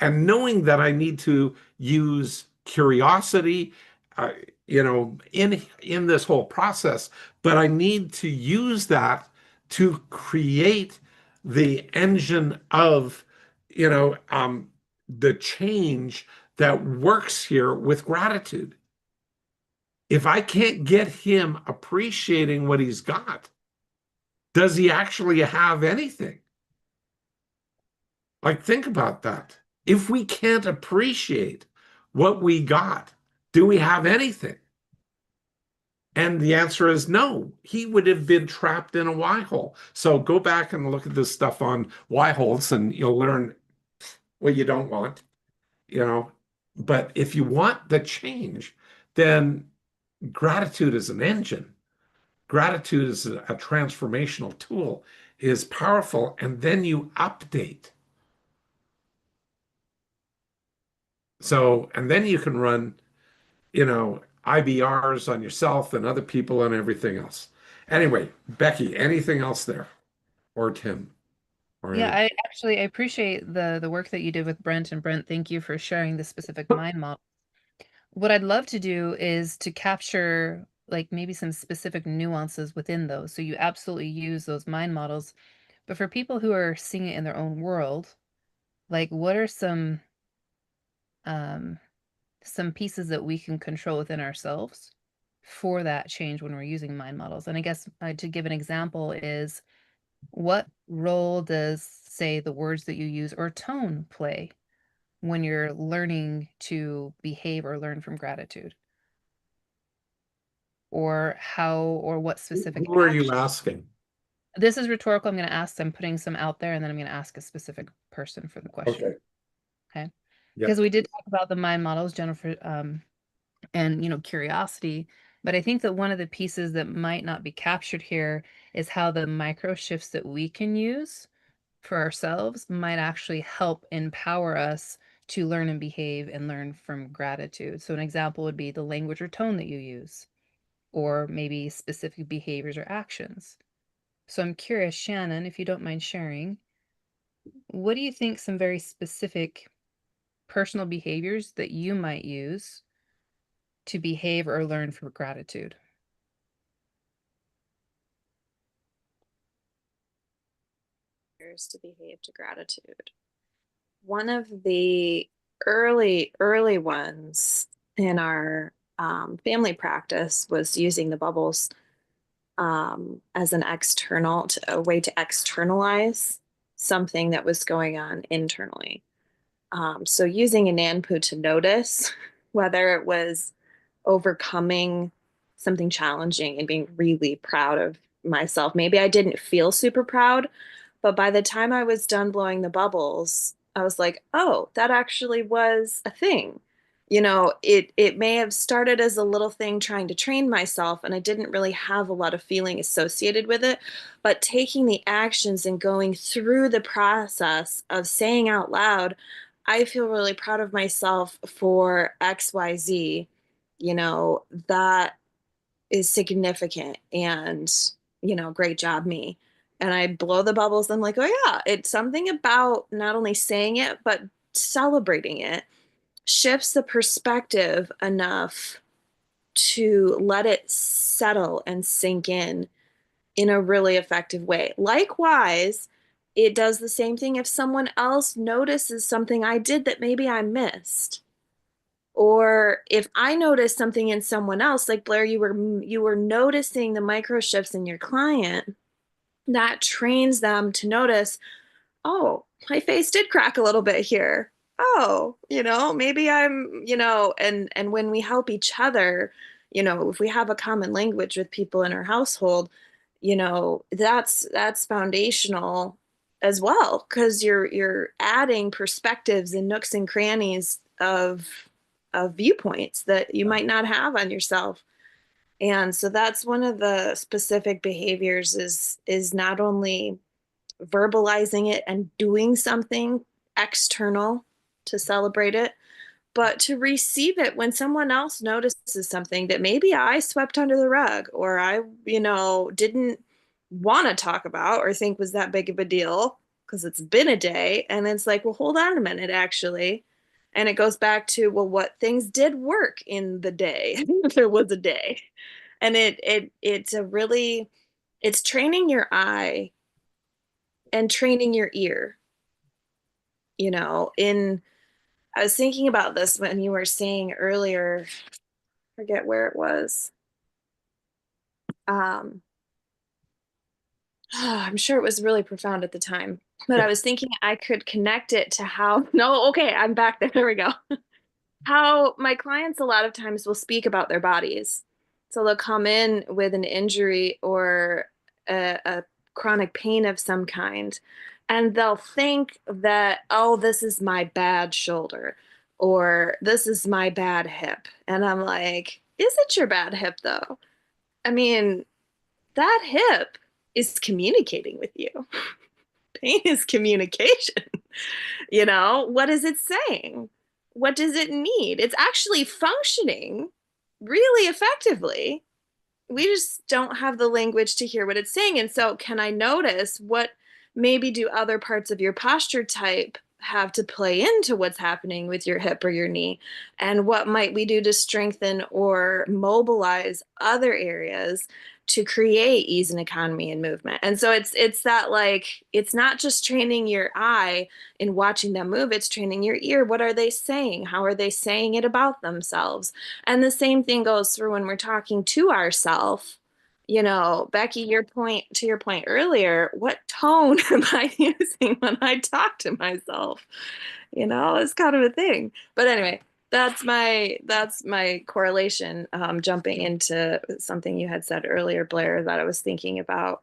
and knowing that I need to use curiosity, uh, in this whole process, but I need to use that to create the engine of, the change that works here with gratitude. If I can't get him appreciating what he's got, does he actually have anything? Like, think about that. If we can't appreciate what we got, do we have anything? And the answer is no. He would have been trapped in a Y hole. So go back and look at this stuff on Y holes and you'll learn what you don't want, you know. But if you want the change, then gratitude is an engine. Gratitude is a transformational tool, is powerful, and then you update. So, and then you can run, IBRs on yourself and other people and everything else. Anyway, Becky, anything else there? Or Tim? Or Yeah, any? I appreciate the work that you did with Brent. And Brent, thank you for sharing the specific mind model. what I'd love to do is to capture like maybe some specific nuances within those. So you absolutely use those mind models. But for people who are seeing it in their own world, like what are um some pieces that we can control within ourselves for that change when we're using mind models? And I guess to give an example is what role does, say, the words that you use or tone play when you're learning to behave or learn from gratitude? Or how or what specific Who are you action? asking? This is rhetorical. I'm going to ask, I'm putting some out there, and then I'm going to ask a specific person for the question. Okay. Okay. Yeah. Because we did talk about the mind models, Jennifer, and curiosity. But I think that one of the pieces that might not be captured here is how the micro shifts that we can use for ourselves might actually help empower us to learn and behave and learn from gratitude. So an example would be the language or tone that you use, or maybe specific behaviors or actions. So I'm curious, Shannon, if you don't mind sharing, what do you think some very specific personal behaviors that you might use to behave or learn from gratitude? To behave to gratitude. One of the early ones in our family practice was using the bubbles as an a way to externalize something that was going on internally. So using a Nanpu to notice whether it was overcoming something challenging and being really proud of myself. Maybe I didn't feel super proud, but by the time I was done blowing the bubbles, I was like, oh, that actually was a thing. It may have started as a little thing trying to train myself, and I didn't really have a lot of feeling associated with it. But taking the actions and going through the process of saying out loud, I feel really proud of myself for XYZ, that is significant, and great job, me. And I blow the bubbles. I'm like, oh yeah, it's something about not only saying it but celebrating it shifts the perspective enough to let it settle and sink in a really effective way. Likewise, it does the same thing if someone else notices something I did that maybe I missed. Or if I notice something in someone else, like Blair, you were noticing the micro shifts in your client, that trains them to notice, oh, my face did crack a little bit here. Oh, maybe and when we help each other, if we have a common language with people in our household, that's foundational as well, because you're adding perspectives and nooks and crannies of viewpoints that you might not have on yourself. And so that's one of the specific behaviors is not only verbalizing it and doing something external to celebrate it, but to receive it when someone else notices something that maybe I swept under the rug, or I, didn't want to talk about or think was that big of a deal because it's been a day. And it's like, well, hold on a minute, actually. And it goes back to, well, what things did work in the day. There was a day. And it's training your eye and training your ear. I was thinking about this when you were saying earlier, forget where it was. I'm sure it was really profound at the time, but I was thinking I could connect it to how, no, okay, I'm back there. There we go. How my clients a lot of times will speak about their bodies. So they'll come in with an injury or a chronic pain of some kind, and they'll think that, oh, this is my bad shoulder or this is my bad hip. And I'm like, is it your bad hip though? I mean, that hip is communicating with you. Pain is communication. What is it saying? What does it need? It's actually functioning really effectively. We just don't have the language to hear what it's saying. And so, can I notice what maybe do other parts of your posture type have to play into what's happening with your hip or your knee, and what might we do to strengthen or mobilize other areas to create ease and economy and movement. And so it's that, like, it's not just training your eye in watching them move, it's training your ear. What are they saying? How are they saying it about themselves? And the same thing goes through when we're talking to ourselves. You know, Becky, your point earlier, what tone am I using when I talk to myself? You know, it's kind of a thing. But anyway, that's my correlation. Jumping into something you had said earlier, Blair, that I was thinking about.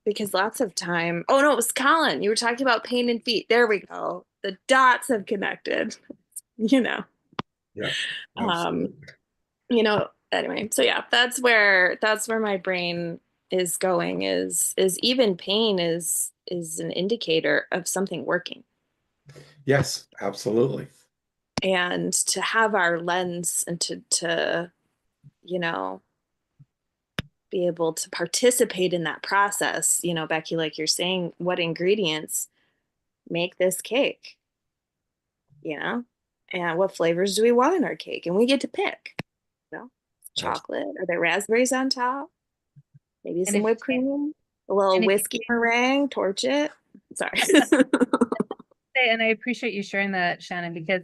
Because lots of time, oh no, it was Colin. You were talking about pain in feet. There we go. The dots have connected. You know. Yeah, Um, absolutely. Anyway, so yeah, that's where my brain is going, is even pain is an indicator of something working. Yes, absolutely. And to have our lens and to you know be able to participate in that process, Becky, like you're saying, what ingredients make this cake, you know and what flavors do we want in our cake, and we get to pick. Abs- Chocolate, are there raspberries on top? Maybe And some if whipped you cream, a little and if you whiskey meringue, torch it. Sorry. say, and I appreciate you sharing that, Shannon, because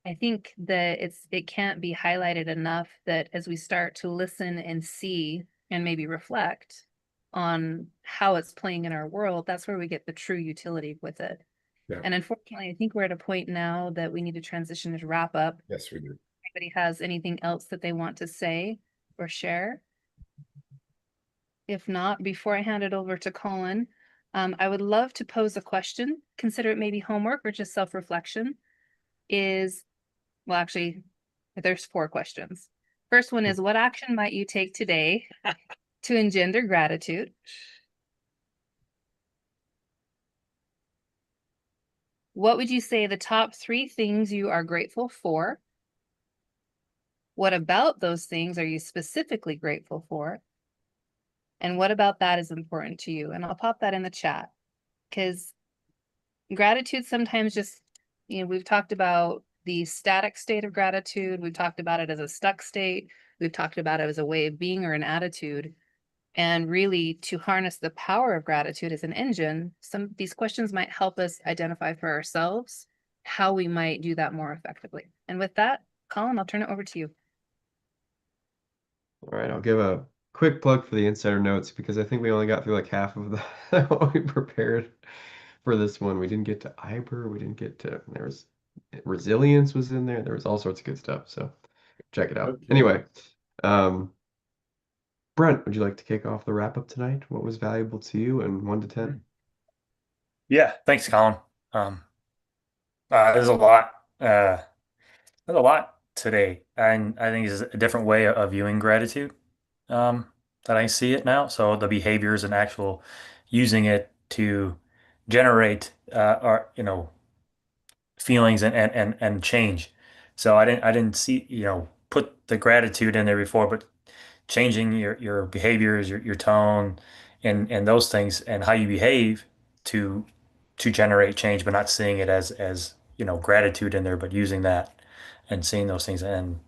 I think that it can't be highlighted enough that as we start to listen and see and maybe reflect on how it's playing in our world, that's where we get the true utility with it. Yeah. And unfortunately, I think we're at a point now that we need to transition to wrap up. Yes, we do. Anybody has anything else that they want to say or share? If not, before I hand it over to Colin, I would love to pose a question. Consider it maybe homework or just self-reflection. Well, actually, there's 4 questions. First one is, what action might you take today to engender gratitude? What would you say the top 3 things you are grateful for? What about those things are you specifically grateful for? And what about that is important to you? And I'll pop that in the chat, because gratitude sometimes just, we've talked about the static state of gratitude. We've talked about it as a stuck state. We've talked about it as a way of being or an attitude. And really, to harness the power of gratitude as an engine, some of these questions might help us identify for ourselves how we might do that more effectively. And with that, Colin, I'll turn it over to you. All right, I'll give a quick plug for the insider notes because I think we only got through like half of the what we prepared for this one. We didn't get to Iber, we didn't get to there was resilience was in there. There was all sorts of good stuff. So check it out. Okay. Anyway, um, Brent, would you like to kick off the wrap up tonight? What was valuable to you and 1 to 10? Yeah, thanks, Colin. Um, there's a lot. There's a lot today, and I think it's a different way of viewing gratitude that I see it now. So the behaviors and actual using it to generate our feelings and change. So I didn't see put the gratitude in there before, but changing your behaviors, your tone, and those things, and how you behave to generate change, but not seeing it as gratitude in there, but using that and seeing those things and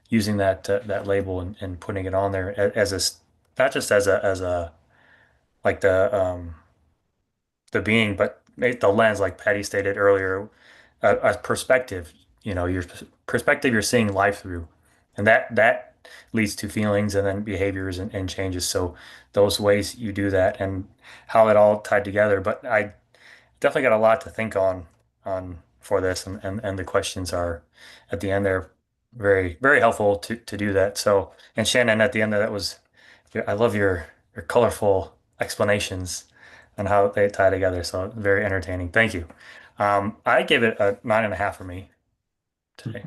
using that label and putting it on there as not just as a like the being, but the lens, like Patty stated earlier, a perspective. Your perspective you're seeing life through, and that leads to feelings and then behaviors and changes. So those ways you do that and how it all tied together. But I definitely got a lot to think on for this, and the questions are at the end there very very helpful to do that. So, and Shannon, at the end of that was, I love your colorful explanations and how they tie together. So very entertaining. Thank you. I give it a 9.5 for me today.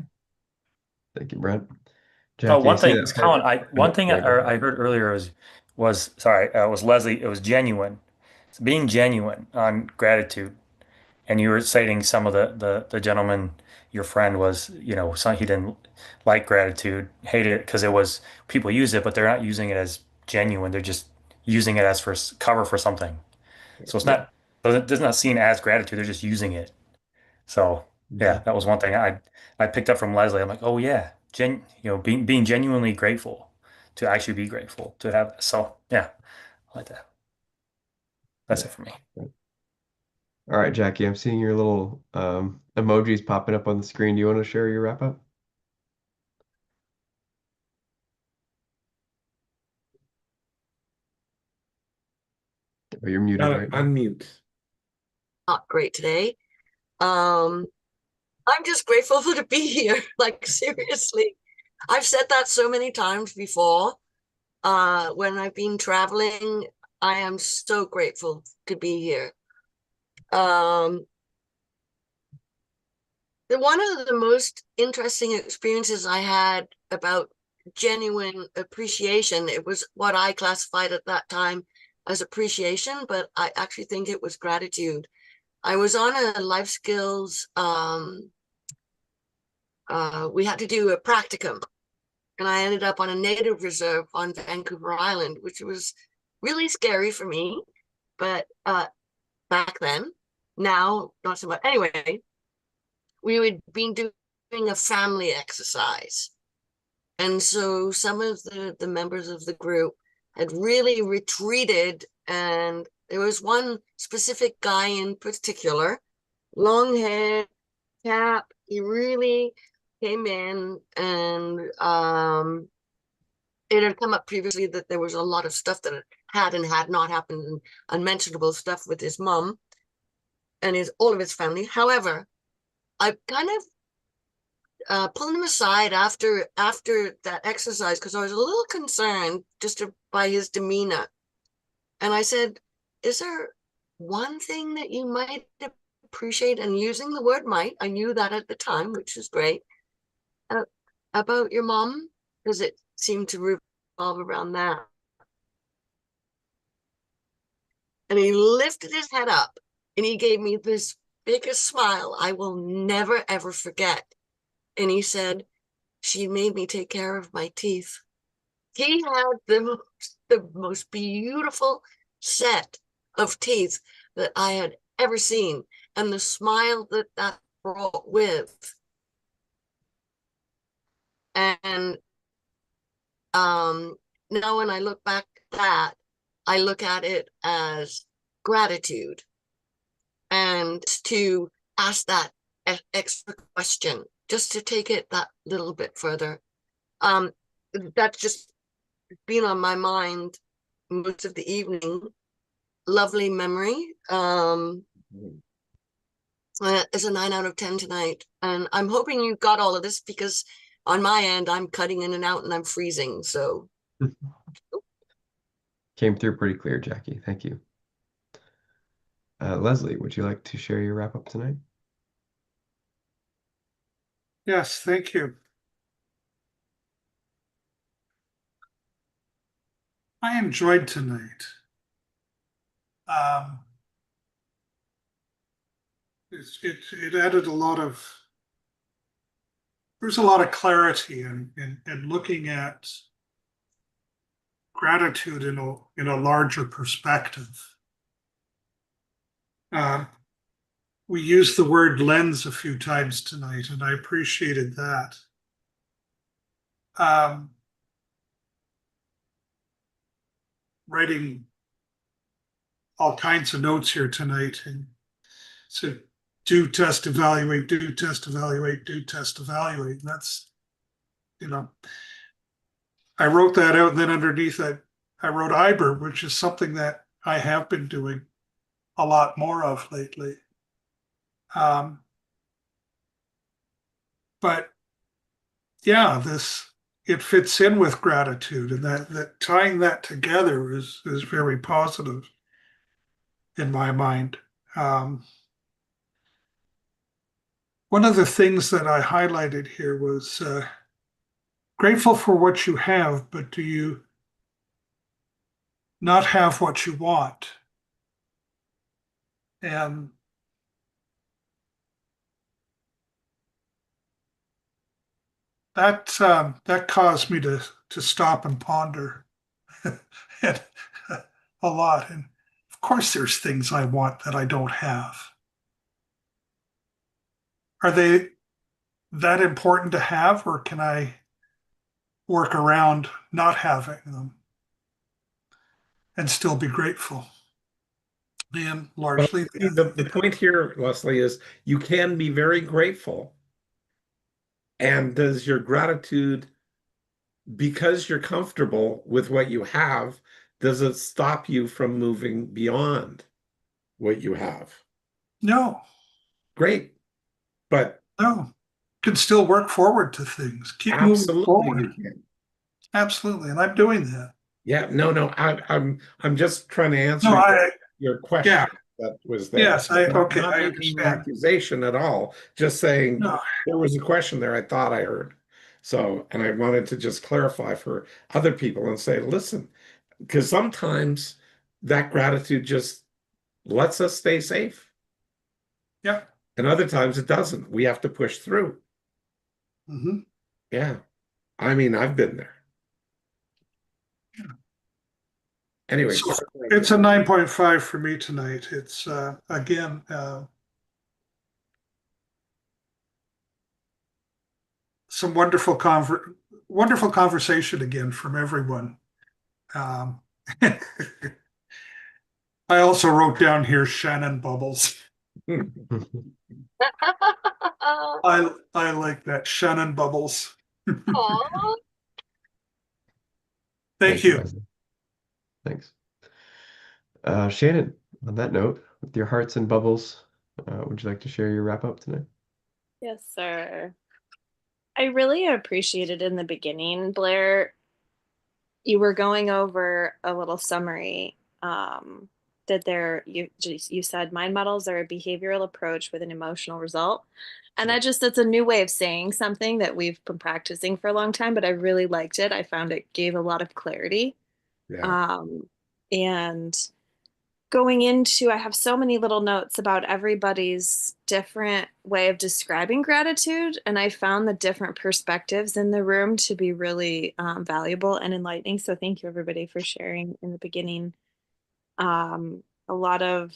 Thank you, Brent. Oh, Jackie, I one see thing, that Colin, heart. one thing Yeah, go ahead. I heard earlier was sorry, was Leslie. It was genuine. It's being genuine on gratitude. And you were citing some of the gentleman, your friend was, some, he didn't like gratitude, hated it because it was people use it, but they're not using it as genuine. They're just using it as for cover for something. So it's Yeah. not doesn't not seen as gratitude. They're just using it. So yeah, that was one thing I picked up from Leslie. I'm like, oh yeah, being genuinely grateful to actually be grateful to have this. So yeah, I like that. That's Yeah. it for me. All right, Jackie, I'm seeing your little emojis popping up on the screen. Do you want to share your wrap up? Oh, you're muted Gotta right now. unmute. Not great today. Um, I'm just grateful to be here. Like seriously, I've said that so many times before. When I've been traveling, I am so grateful to be here. Um, one of the most interesting experiences I had about genuine appreciation, it was what I classified at that time as appreciation, but I actually think it was gratitude. I was on a life skills, we had to do a practicum, and I ended up on a native reserve on Vancouver Island, which was really scary for me, but back then, now not so much. Anyway, we had been doing a family exercise. And so some of the members of the group had really retreated, and there was one specific guy in particular, long hair, cap, he really came in, and it had come up previously that there was a lot of stuff that had and had not happened, and unmentionable stuff with his mom and all of his family. However, I kind of pulled him aside after that exercise because I was a little concerned by his demeanor, and I said, "Is there one thing that you might appreciate?" And using the word "might," I knew that at the time, which is great, uh, about your mom, because it seemed to revolve around that. And he lifted his head up, and he gave me this biggest smile I will never ever forget. And he said, "She made me take care of my teeth." He had the most beautiful set of teeth that I had ever seen, and the smile that that brought with. And now when I look back at that, I look at it as gratitude, and to ask that extra question, just to take it that little bit further. That's just been on my mind most of the evening. Lovely memory. It's a 9 out of 10 tonight, and I'm hoping you got all of this, because on my end I'm cutting in and out and I'm freezing. So Came through pretty clear, Jackie. Thank you. Leslie, would you like to share your wrap up tonight? Yes, thank you. I enjoyed tonight. It added a lot of, there's a lot of clarity in looking at gratitude in a larger perspective. We used the word lens a few times tonight, and I appreciated that. Writing all kinds of notes here tonight, and so do test, evaluate, do test, evaluate, do test, evaluate. And that's, I wrote that out, and then underneath that, I wrote IBER, which is something that I have been doing a lot more of lately. But yeah, it fits in with gratitude, and that tying that together is very positive in my mind. One of the things that I highlighted here was grateful for what you have, but do you not have what you want? And that caused me to stop and ponder and, a lot. And of course, there's things I want that I don't have. Are they that important to have, or can I work around not having them and still be grateful? And Well, largely, see, the point here, Leslie, is you can be very grateful. And does your gratitude, because you're comfortable with what you have, does it stop you from moving beyond what you have? no, Great. But no, can still work forward to things, keep moving absolutely forward. you can. Absolutely, and I'm doing that. Yeah, no, I'm just trying to No, answer your yeah, question that was there. yes, okay, Not I making an understand. accusation at all, just saying No, there was a question there I thought I heard. So, and I wanted to just clarify for other people and say, listen, because sometimes that gratitude just lets us stay safe. yeah, And other times it doesn't. We have to push through. hmm Yeah. I mean, I've been there. Anyway, So sorry. it's a 9.5 for me tonight. It's again some wonderful conversation again from everyone. Um, I also wrote down here Shannon Bubbles. I like that Shannon Bubbles. Aw. Thank you, you. Leslie. Thanks. Shannon, on that note, with your hearts and bubbles, would you like to share your wrap up tonight? Yes, sir. I really appreciated in the beginning, Blair, you were going over a little summary. That you said mind models are a behavioral approach with an emotional result. And that's a new way of saying something that we've been practicing for a long time, but I really liked it. I found it gave a lot of clarity. Yeah. And going into, I have so many little notes about everybody's different way of describing gratitude. And I found the different perspectives in the room to be really valuable and enlightening. So thank you, everybody, for sharing in the beginning. A lot of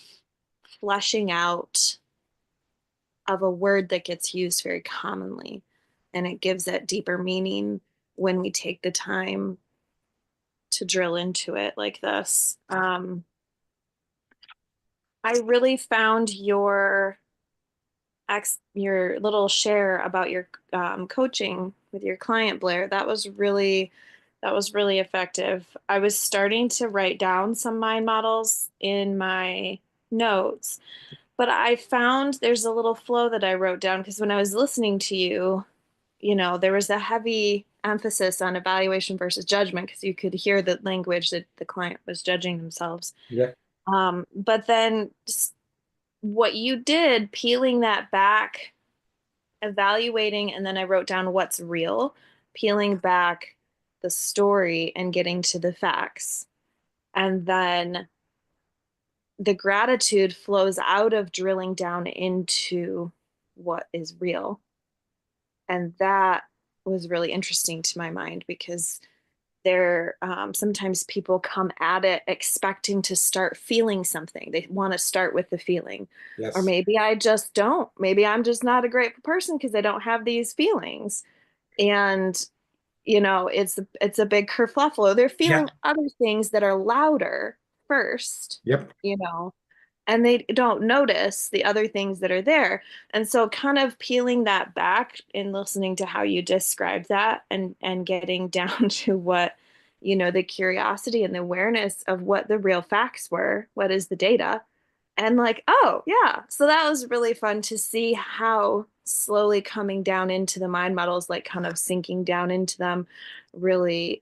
fleshing out of a word that gets used very commonly. And it gives it deeper meaning when we take the time to drill into it like this. I really found your little share about your coaching with your client, Blair. That was really effective. I was starting to write down some mind models in my notes, but I found there's a little flow that I wrote down because when I was listening to you, there was a heavy emphasis on evaluation versus judgment because you could hear the language that the client was judging themselves. Yeah. But then what you did, peeling that back, evaluating, and then I wrote down what's real, peeling back the story and getting to the facts. And then the gratitude flows out of drilling down into what is real. And that was really interesting to my mind because sometimes people come at it expecting to start feeling something. They want to start with the feeling. Or Yes. maybe I just don't. Maybe I'm just not a grateful person because I don't have these feelings. And it's a big kerfluffle. They're Yeah. feeling other things that are louder first, Yep. and they don't notice the other things that are there. And so kind of peeling that back and listening to how you described that and getting down to what, the curiosity and the awareness of what the real facts were, what is the data, and like, oh yeah. So that was really fun to see how slowly coming down into the mind models, like kind of sinking down into them, really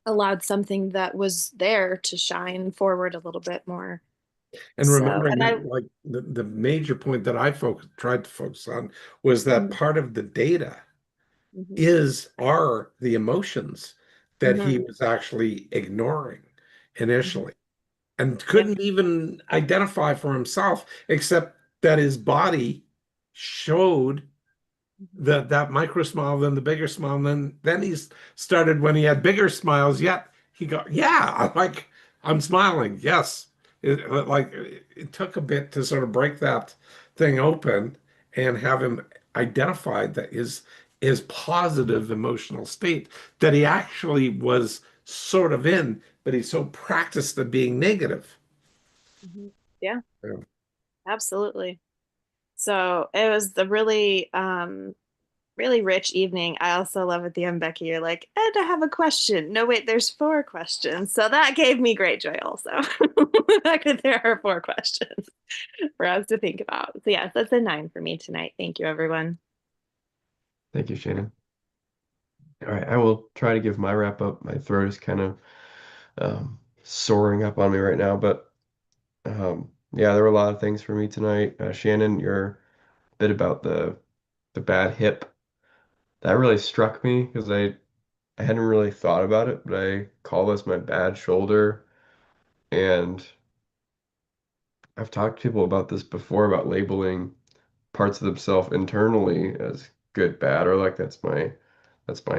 allowed something that was there to shine forward a little bit more. And So, remembering and I, that, like the major point that I tried to focus on was that mhm, part of the data mhm, are the emotions that he mhm, was actually ignoring mhm. initially and Yeah. couldn't even identify for himself, except that his body showed Mhm. that micro smile, then the bigger smile, and then he started when he had bigger smiles. Yet he got, yeah, I'm smiling. Yes, it took a bit to sort of break that thing open, and have him identify that his positive emotional state that he actually was sort of in, but he's so practiced at being negative. Yeah, Yeah. absolutely. So it was the really rich evening. I also love at the end, Becky, you're like, and I have a question. No, wait, there's four questions. So that gave me great joy also. The fact that there are four questions for us to think about. So yes, that's a 9 for me tonight. Thank you, everyone. Thank you, Shannon. All right, I will try to give my wrap up. My throat is kind of soaring up on me right now, but yeah, there were a lot of things for me tonight. Shannon, your bit about the bad hip, that really struck me because I hadn't really thought about it, but I call this my bad shoulder. And I've talked to people about this before about labeling parts of themselves internally as good, bad, or like that's my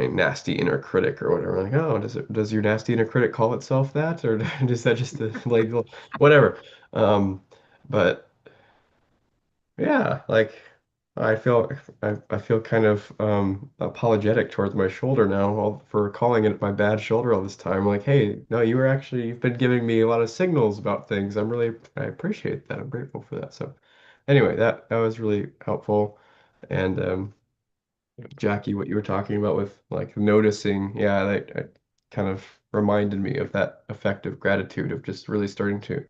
nasty inner critic or whatever. Like, oh, does your nasty inner critic call itself that, or is that just a label? Whatever. Um, but yeah, like I feel I feel kind of apologetic towards my shoulder now for calling it my bad shoulder all this time. Like, hey, no, you've been giving me a lot of signals about things. I appreciate that. I'm grateful for that. So anyway, that was really helpful. And Jackie, what you were talking about with like noticing, yeah, that kind of reminded me of that effective gratitude of just really starting to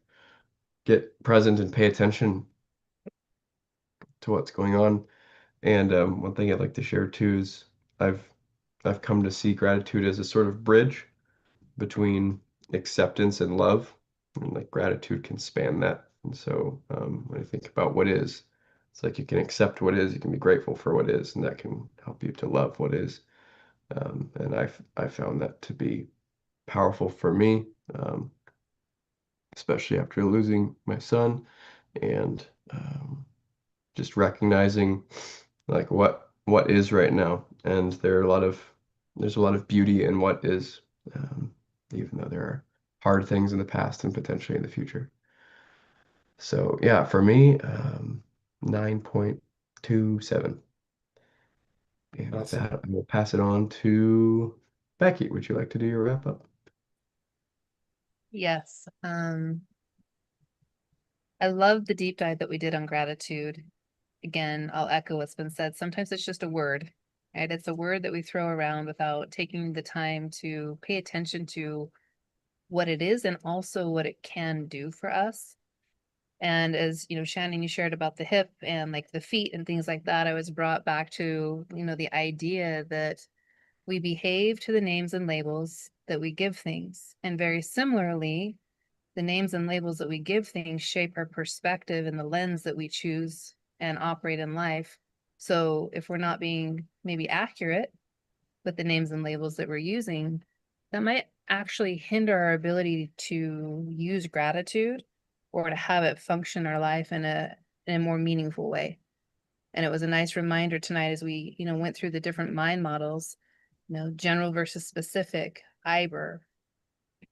get present and pay attention to what's going on. And one thing I'd like to share too is I've I've come to see gratitude as a sort of bridge between acceptance and love, and like gratitude can span that. And so when I think about what is, it's like you can accept what is, you can be grateful for what is, and that can help you to love what is. And I found that to be powerful for me, especially after losing my son, and just recognizing like what is right now. And there's a lot of beauty in what is, even though there are hard things in the past and potentially in the future. So yeah, for me, 9.27. And with Awesome. that, I will pass it on to Becky. Would you like to do your wrap up? Yes. I love the deep dive that we did on gratitude. Again, I'll echo what's been said. Sometimes it's just a word, right? It's a word that we throw around without taking the time to pay attention to what it is and also what it can do for us. And as you know, Shannon, you shared about the hip and like the feet and things like that. I was brought back to, the idea that we behave to the names and labels that we give things. And very similarly, the names and labels that we give things shape our perspective and the lens that we choose and operate in life. So if we're not being maybe accurate with the names and labels that we're using, that might actually hinder our ability to use gratitude or to have it function our life in a more meaningful way. And it was a nice reminder tonight as we, went through the different mind models, general versus specific, IBER,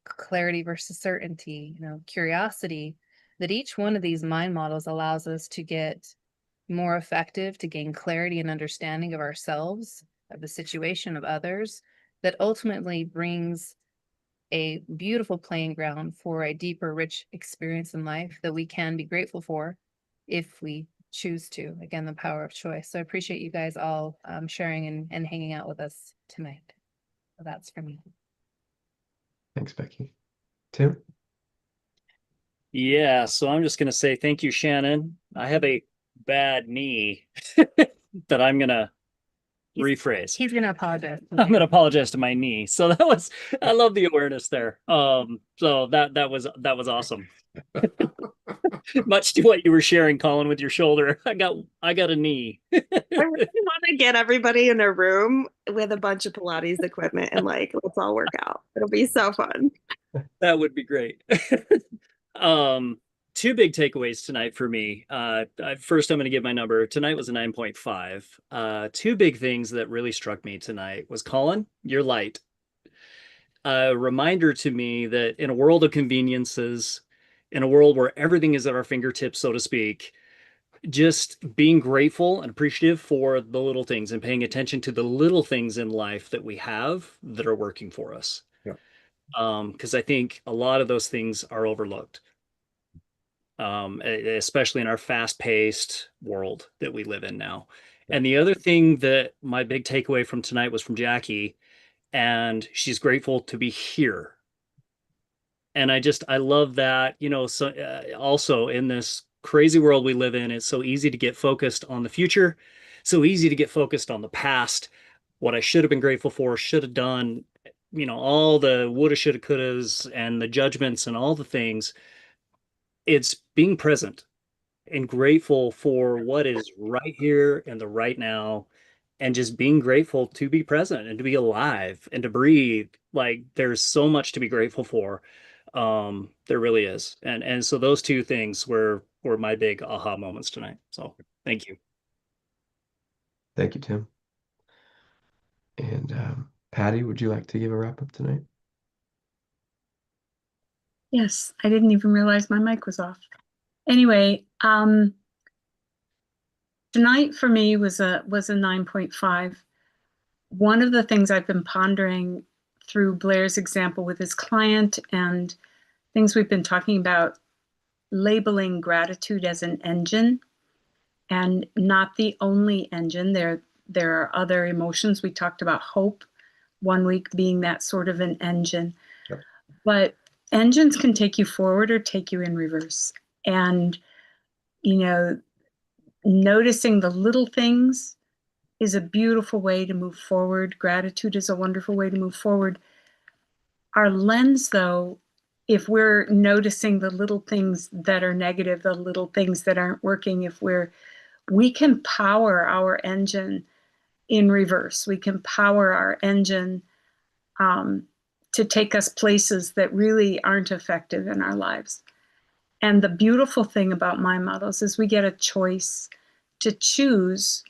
clarity versus certainty, curiosity, that each one of these mind models allows us to get more effective, to gain clarity and understanding of ourselves, of the situation of others, that ultimately brings a beautiful playing ground for a deeper, rich experience in life that we can be grateful for if we choose to. Again, the power of choice. So I appreciate you guys all sharing and hanging out with us tonight. So that's for me. Thanks, Becky. Tim? Yeah, so I'm just going to say thank you, Shannon. I have a bad knee that I'm going to rephrase. He's going to apologize. I'm going to apologize to my knee. So I love the awareness there. So that was awesome. Much to what you were sharing, Colin, with your shoulder. I got a knee. I really want to get everybody in a room with a bunch of Pilates equipment and like, let's all work out. It'll be so fun. That would be great. Two big takeaways tonight for me. First, I'm going to give my number. Tonight was a 9.5. Two big things that really struck me tonight was Colin, you're light. A reminder to me that in a world of conveniences, in a world where everything is at our fingertips, so to speak, just being grateful and appreciative for the little things and paying attention to the little things in life that we have that are working for us. Yeah. Because I think a lot of those things are overlooked, especially in our fast-paced world that we live in now. Yeah. And the other thing that my big takeaway from tonight was from Jackie, and she's grateful to be here. And I love that, so also in this crazy world we live in, it's so easy to get focused on the future, so easy to get focused on the past, what I should have been grateful for, should have done, all the woulda, shoulda, couldas, and the judgments and all the things. It's being present and grateful for what is right here and the right now, and just being grateful to be present and to be alive and to breathe. Like there's so much to be grateful for. There really is. And so those two things were my big aha moments tonight. So thank you. Thank you, Tim. And Patty, would you like to give a wrap up tonight? Yes, I didn't even realize my mic was off. Anyway, tonight for me was a 9.5. One of the things I've been pondering through Blair's example with his client and things we've been talking about, labeling gratitude as an engine and not the only engine. There are other emotions. We talked about hope one week being that sort of an engine. Yep. But engines can take you forward or take you in reverse. And, noticing the little things is a beautiful way to move forward. Gratitude is a wonderful way to move forward. Our lens, though, if we're noticing the little things that are negative, the little things that aren't working, we can power our engine in reverse. We can power our engine to take us places that really aren't effective in our lives. And the beautiful thing about mind models is we get a choice to choose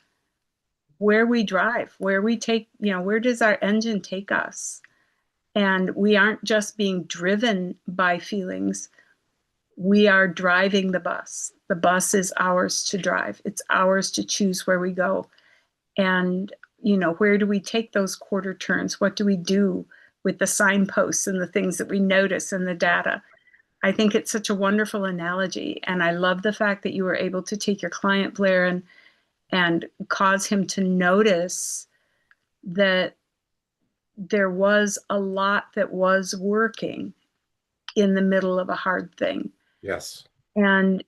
where we drive, where we take, where does our engine take us? And we aren't just being driven by feelings. We are driving the bus. The bus is ours to drive. It's ours to choose where we go. And, where do we take those quarter turns? What do we do with the signposts and the things that we notice and the data? I think it's such a wonderful analogy. And I love the fact that you were able to take your client, Blair, and cause him to notice that there was a lot that was working in the middle of a hard thing. Yes. And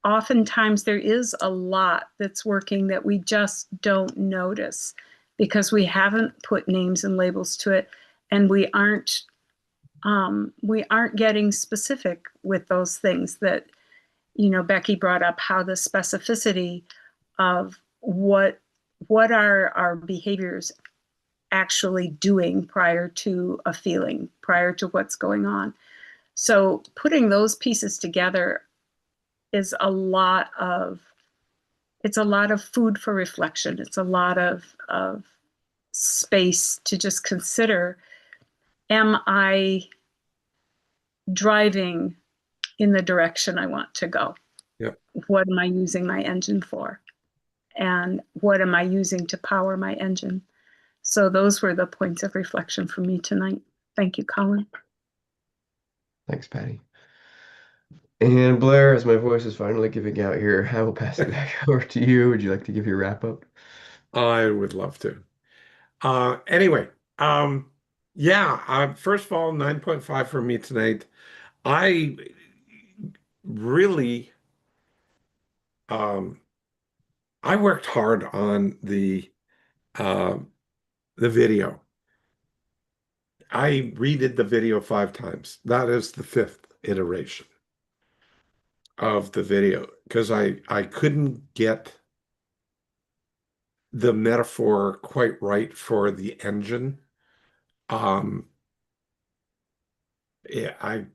oftentimes there is a lot that's working that we just don't notice because we haven't put names and labels to it, and we aren't getting specific with those things that, Becky brought up, how the specificity of what are our behaviors actually doing prior to a feeling, prior to what's going on. So putting those pieces together is a lot of food for reflection. It's a lot of space to just consider, am I driving in the direction I want to go? Yep. What am I using my engine for? And what am I using to power my engine? So those were the points of reflection for me tonight. Thank you, Colin. Thanks, Patty. And Blair, as my voice is finally giving out here, I will pass it back over to you. Would you like to give your wrap up? I would love to. Anyway, yeah, first of all, 9.5 for me tonight. I really, I worked hard on uh, the video. I redid the video 5 times. That is the 5th iteration of the video because I couldn't get the metaphor quite right for the engine. Yeah, I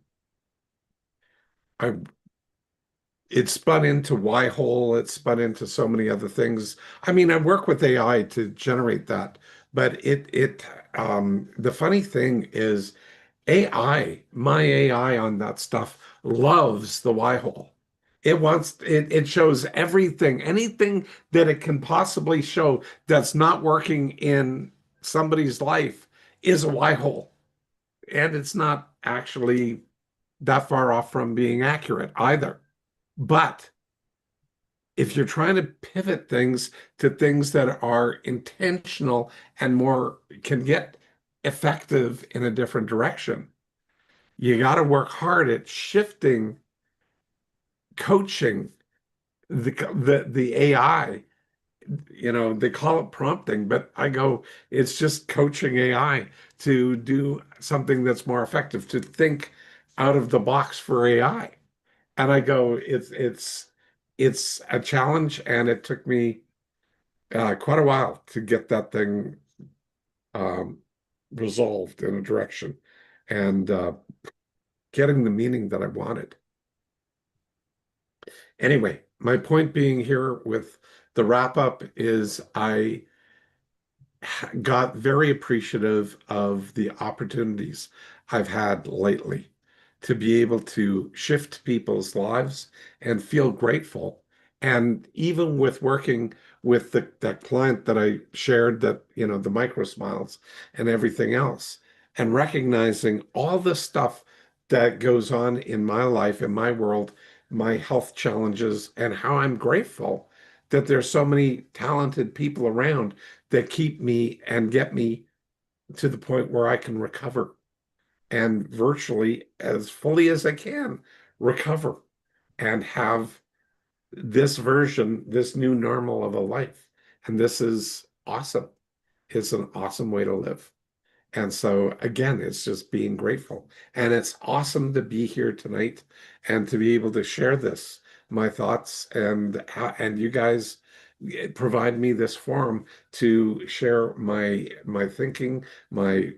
it spun into Y-hole, it spun into so many other things. I mean, I work with AI to generate that, but the funny thing is my AI on that stuff loves the Y-hole. It shows everything, anything that it can possibly show that's not working in somebody's life is a Y hole. And it's not actually that far off from being accurate either. But if you're trying to pivot things to things that are intentional and more can get effective in a different direction, you got to work hard at shifting, coaching the AI. They call it prompting, but I go, it's just coaching AI to do something that's more effective, to think out of the box for AI. And I go, it's a challenge, and it took me quite a while to get that thing um, resolved in a direction and getting the meaning that I wanted. Anyway, my point being here with the wrap up is I got very appreciative of the opportunities I've had lately to be able to shift people's lives and feel grateful. And even with working with that client that I shared, that, the micro smiles and everything else, and recognizing all the stuff that goes on in my life, in my world, my health challenges, and how I'm grateful that there's so many talented people around that keep me and get me to the point where I can recover and virtually as fully as I can recover and have this version, this new normal of a life. And this is awesome. It's an awesome way to live. And so again, it's just being grateful. And it's awesome to be here tonight and to be able to share this, my thoughts, and you guys provide me this forum to share my thinking, my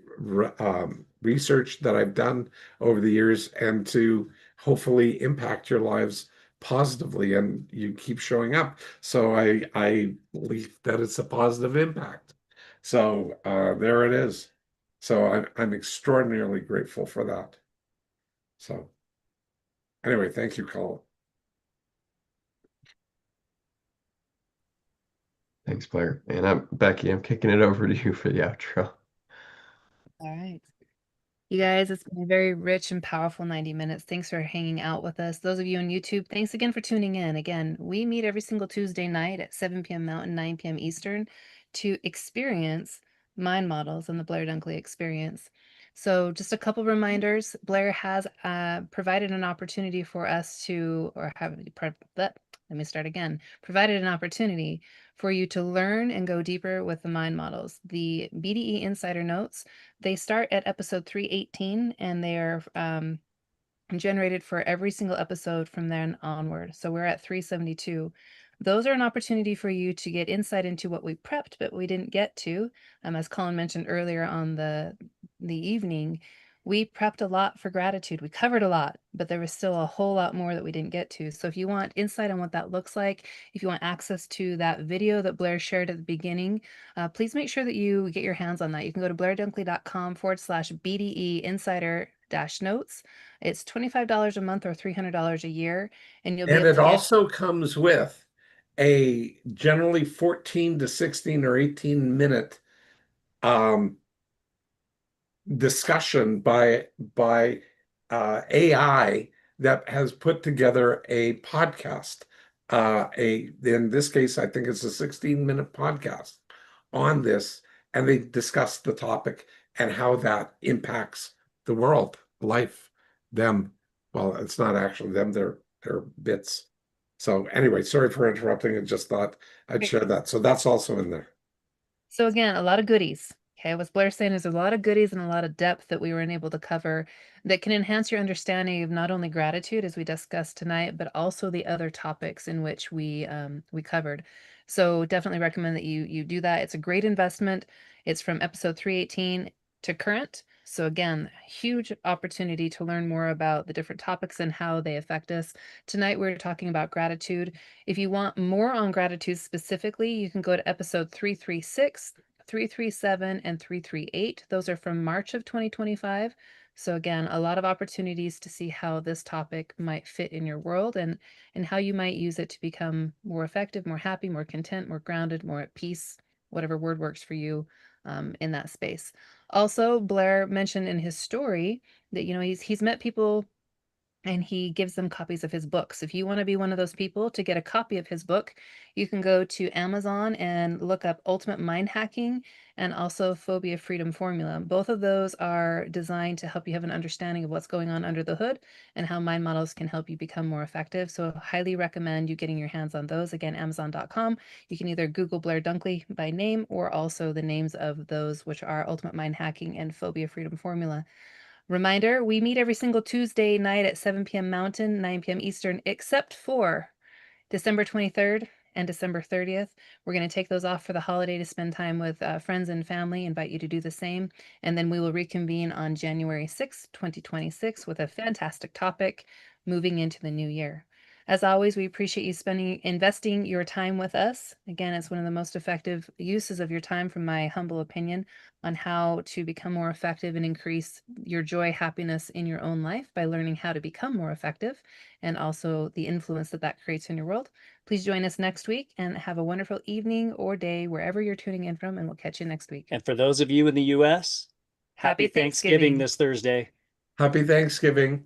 research that I've done over the years, and to hopefully impact your lives positively. And you keep showing up. So I believe that it's a positive impact. So there it is. So I'm extraordinarily grateful for that. So anyway, thank you, Colin. Thanks, Blair. And Becky, I'm kicking it over to you for the outro. All right. You guys, it's been a very rich and powerful 90 minutes. Thanks for hanging out with us. Those of you on YouTube, thanks again for tuning in. Again, we meet every single Tuesday night at 7 p.m. Mountain, 9 p.m. Eastern to experience mind models and the Blair Dunkley experience. So just a couple reminders. Blair has provided an opportunity for us to, or have, let me start again, provided an opportunity for you to learn and go deeper with the mind models. The BDE Insider Notes, they start at episode 318 and they are generated for every single episode from then onward. So we're at 372. Those are an opportunity for you to get insight into what we prepped, but we didn't get to. As Colin mentioned earlier on the evening, we prepped a lot for gratitude. We covered a lot, but there was still a whole lot more that we didn't get to. So if you want insight on what that looks like, if you want access to that video that Blair shared at the beginning, please make sure that you get your hands on that. You can go to blairdunkley.com/BDE insider notes. It's $25 a month or $300 a year, and you'll be And able it to get. also comes with a generally 14 to 16 or 18-minute um, discussion by AI that has put together a podcast. In this case, I think it's a 16-minute podcast on this, and they discuss the topic and how that impacts the world, life, them. Well, it's not actually them; they're bits. So anyway, sorry for interrupting. I just thought I'd share that. So that's also in there. So again, a lot of goodies. Okay, what's Blair saying is there's a lot of goodies and a lot of depth that we were unable to cover that can enhance your understanding of not only gratitude as we discussed tonight, but also the other topics in which we covered. So definitely recommend that you do that. It's a great investment. It's from episode 318 to current. So again, huge opportunity to learn more about the different topics and how they affect us. Tonight we're talking about gratitude. If you want more on gratitude specifically, you can go to episode 336, 337, and 338. Those are from March of 2025. So again, a lot of opportunities to see how this topic might fit in your world and how you might use it to become more effective, more happy, more content, more grounded, more at peace, whatever word works for you in that space. Also, Blair mentioned in his story that, you know, he's met people and he gives them copies of his books. If you want to be one of those people to get a copy of his book, you can go to Amazon and look up Ultimate Mind Hacking and also Phobia Freedom Formula. Both of those are designed to help you have an understanding of what's going on under the hood and how mind models can help you become more effective. So I highly recommend you getting your hands on those. Again, Amazon.com. You can either Google Blair Dunkley by name or also the names of those, which are Ultimate Mind Hacking and Phobia Freedom Formula. Reminder, we meet every single Tuesday night at 7 p.m. Mountain, 9 p.m. Eastern, except for December 23rd and December 30th. We're going to take those off for the holiday to spend time with friends and family. Invite you to do the same. And then we will reconvene on January 6th, 2026 with a fantastic topic moving into the new year. As always, we appreciate you investing your time with us. Again, it's one of the most effective uses of your time, from my humble opinion, on how to become more effective and increase your joy, happiness in your own life by learning how to become more effective and also the influence that that creates in your world. Please join us next week and have a wonderful evening or day wherever you're tuning in from, and we'll catch you next week. And for those of you in the US, happy Thanksgiving this Thursday. Happy Thanksgiving.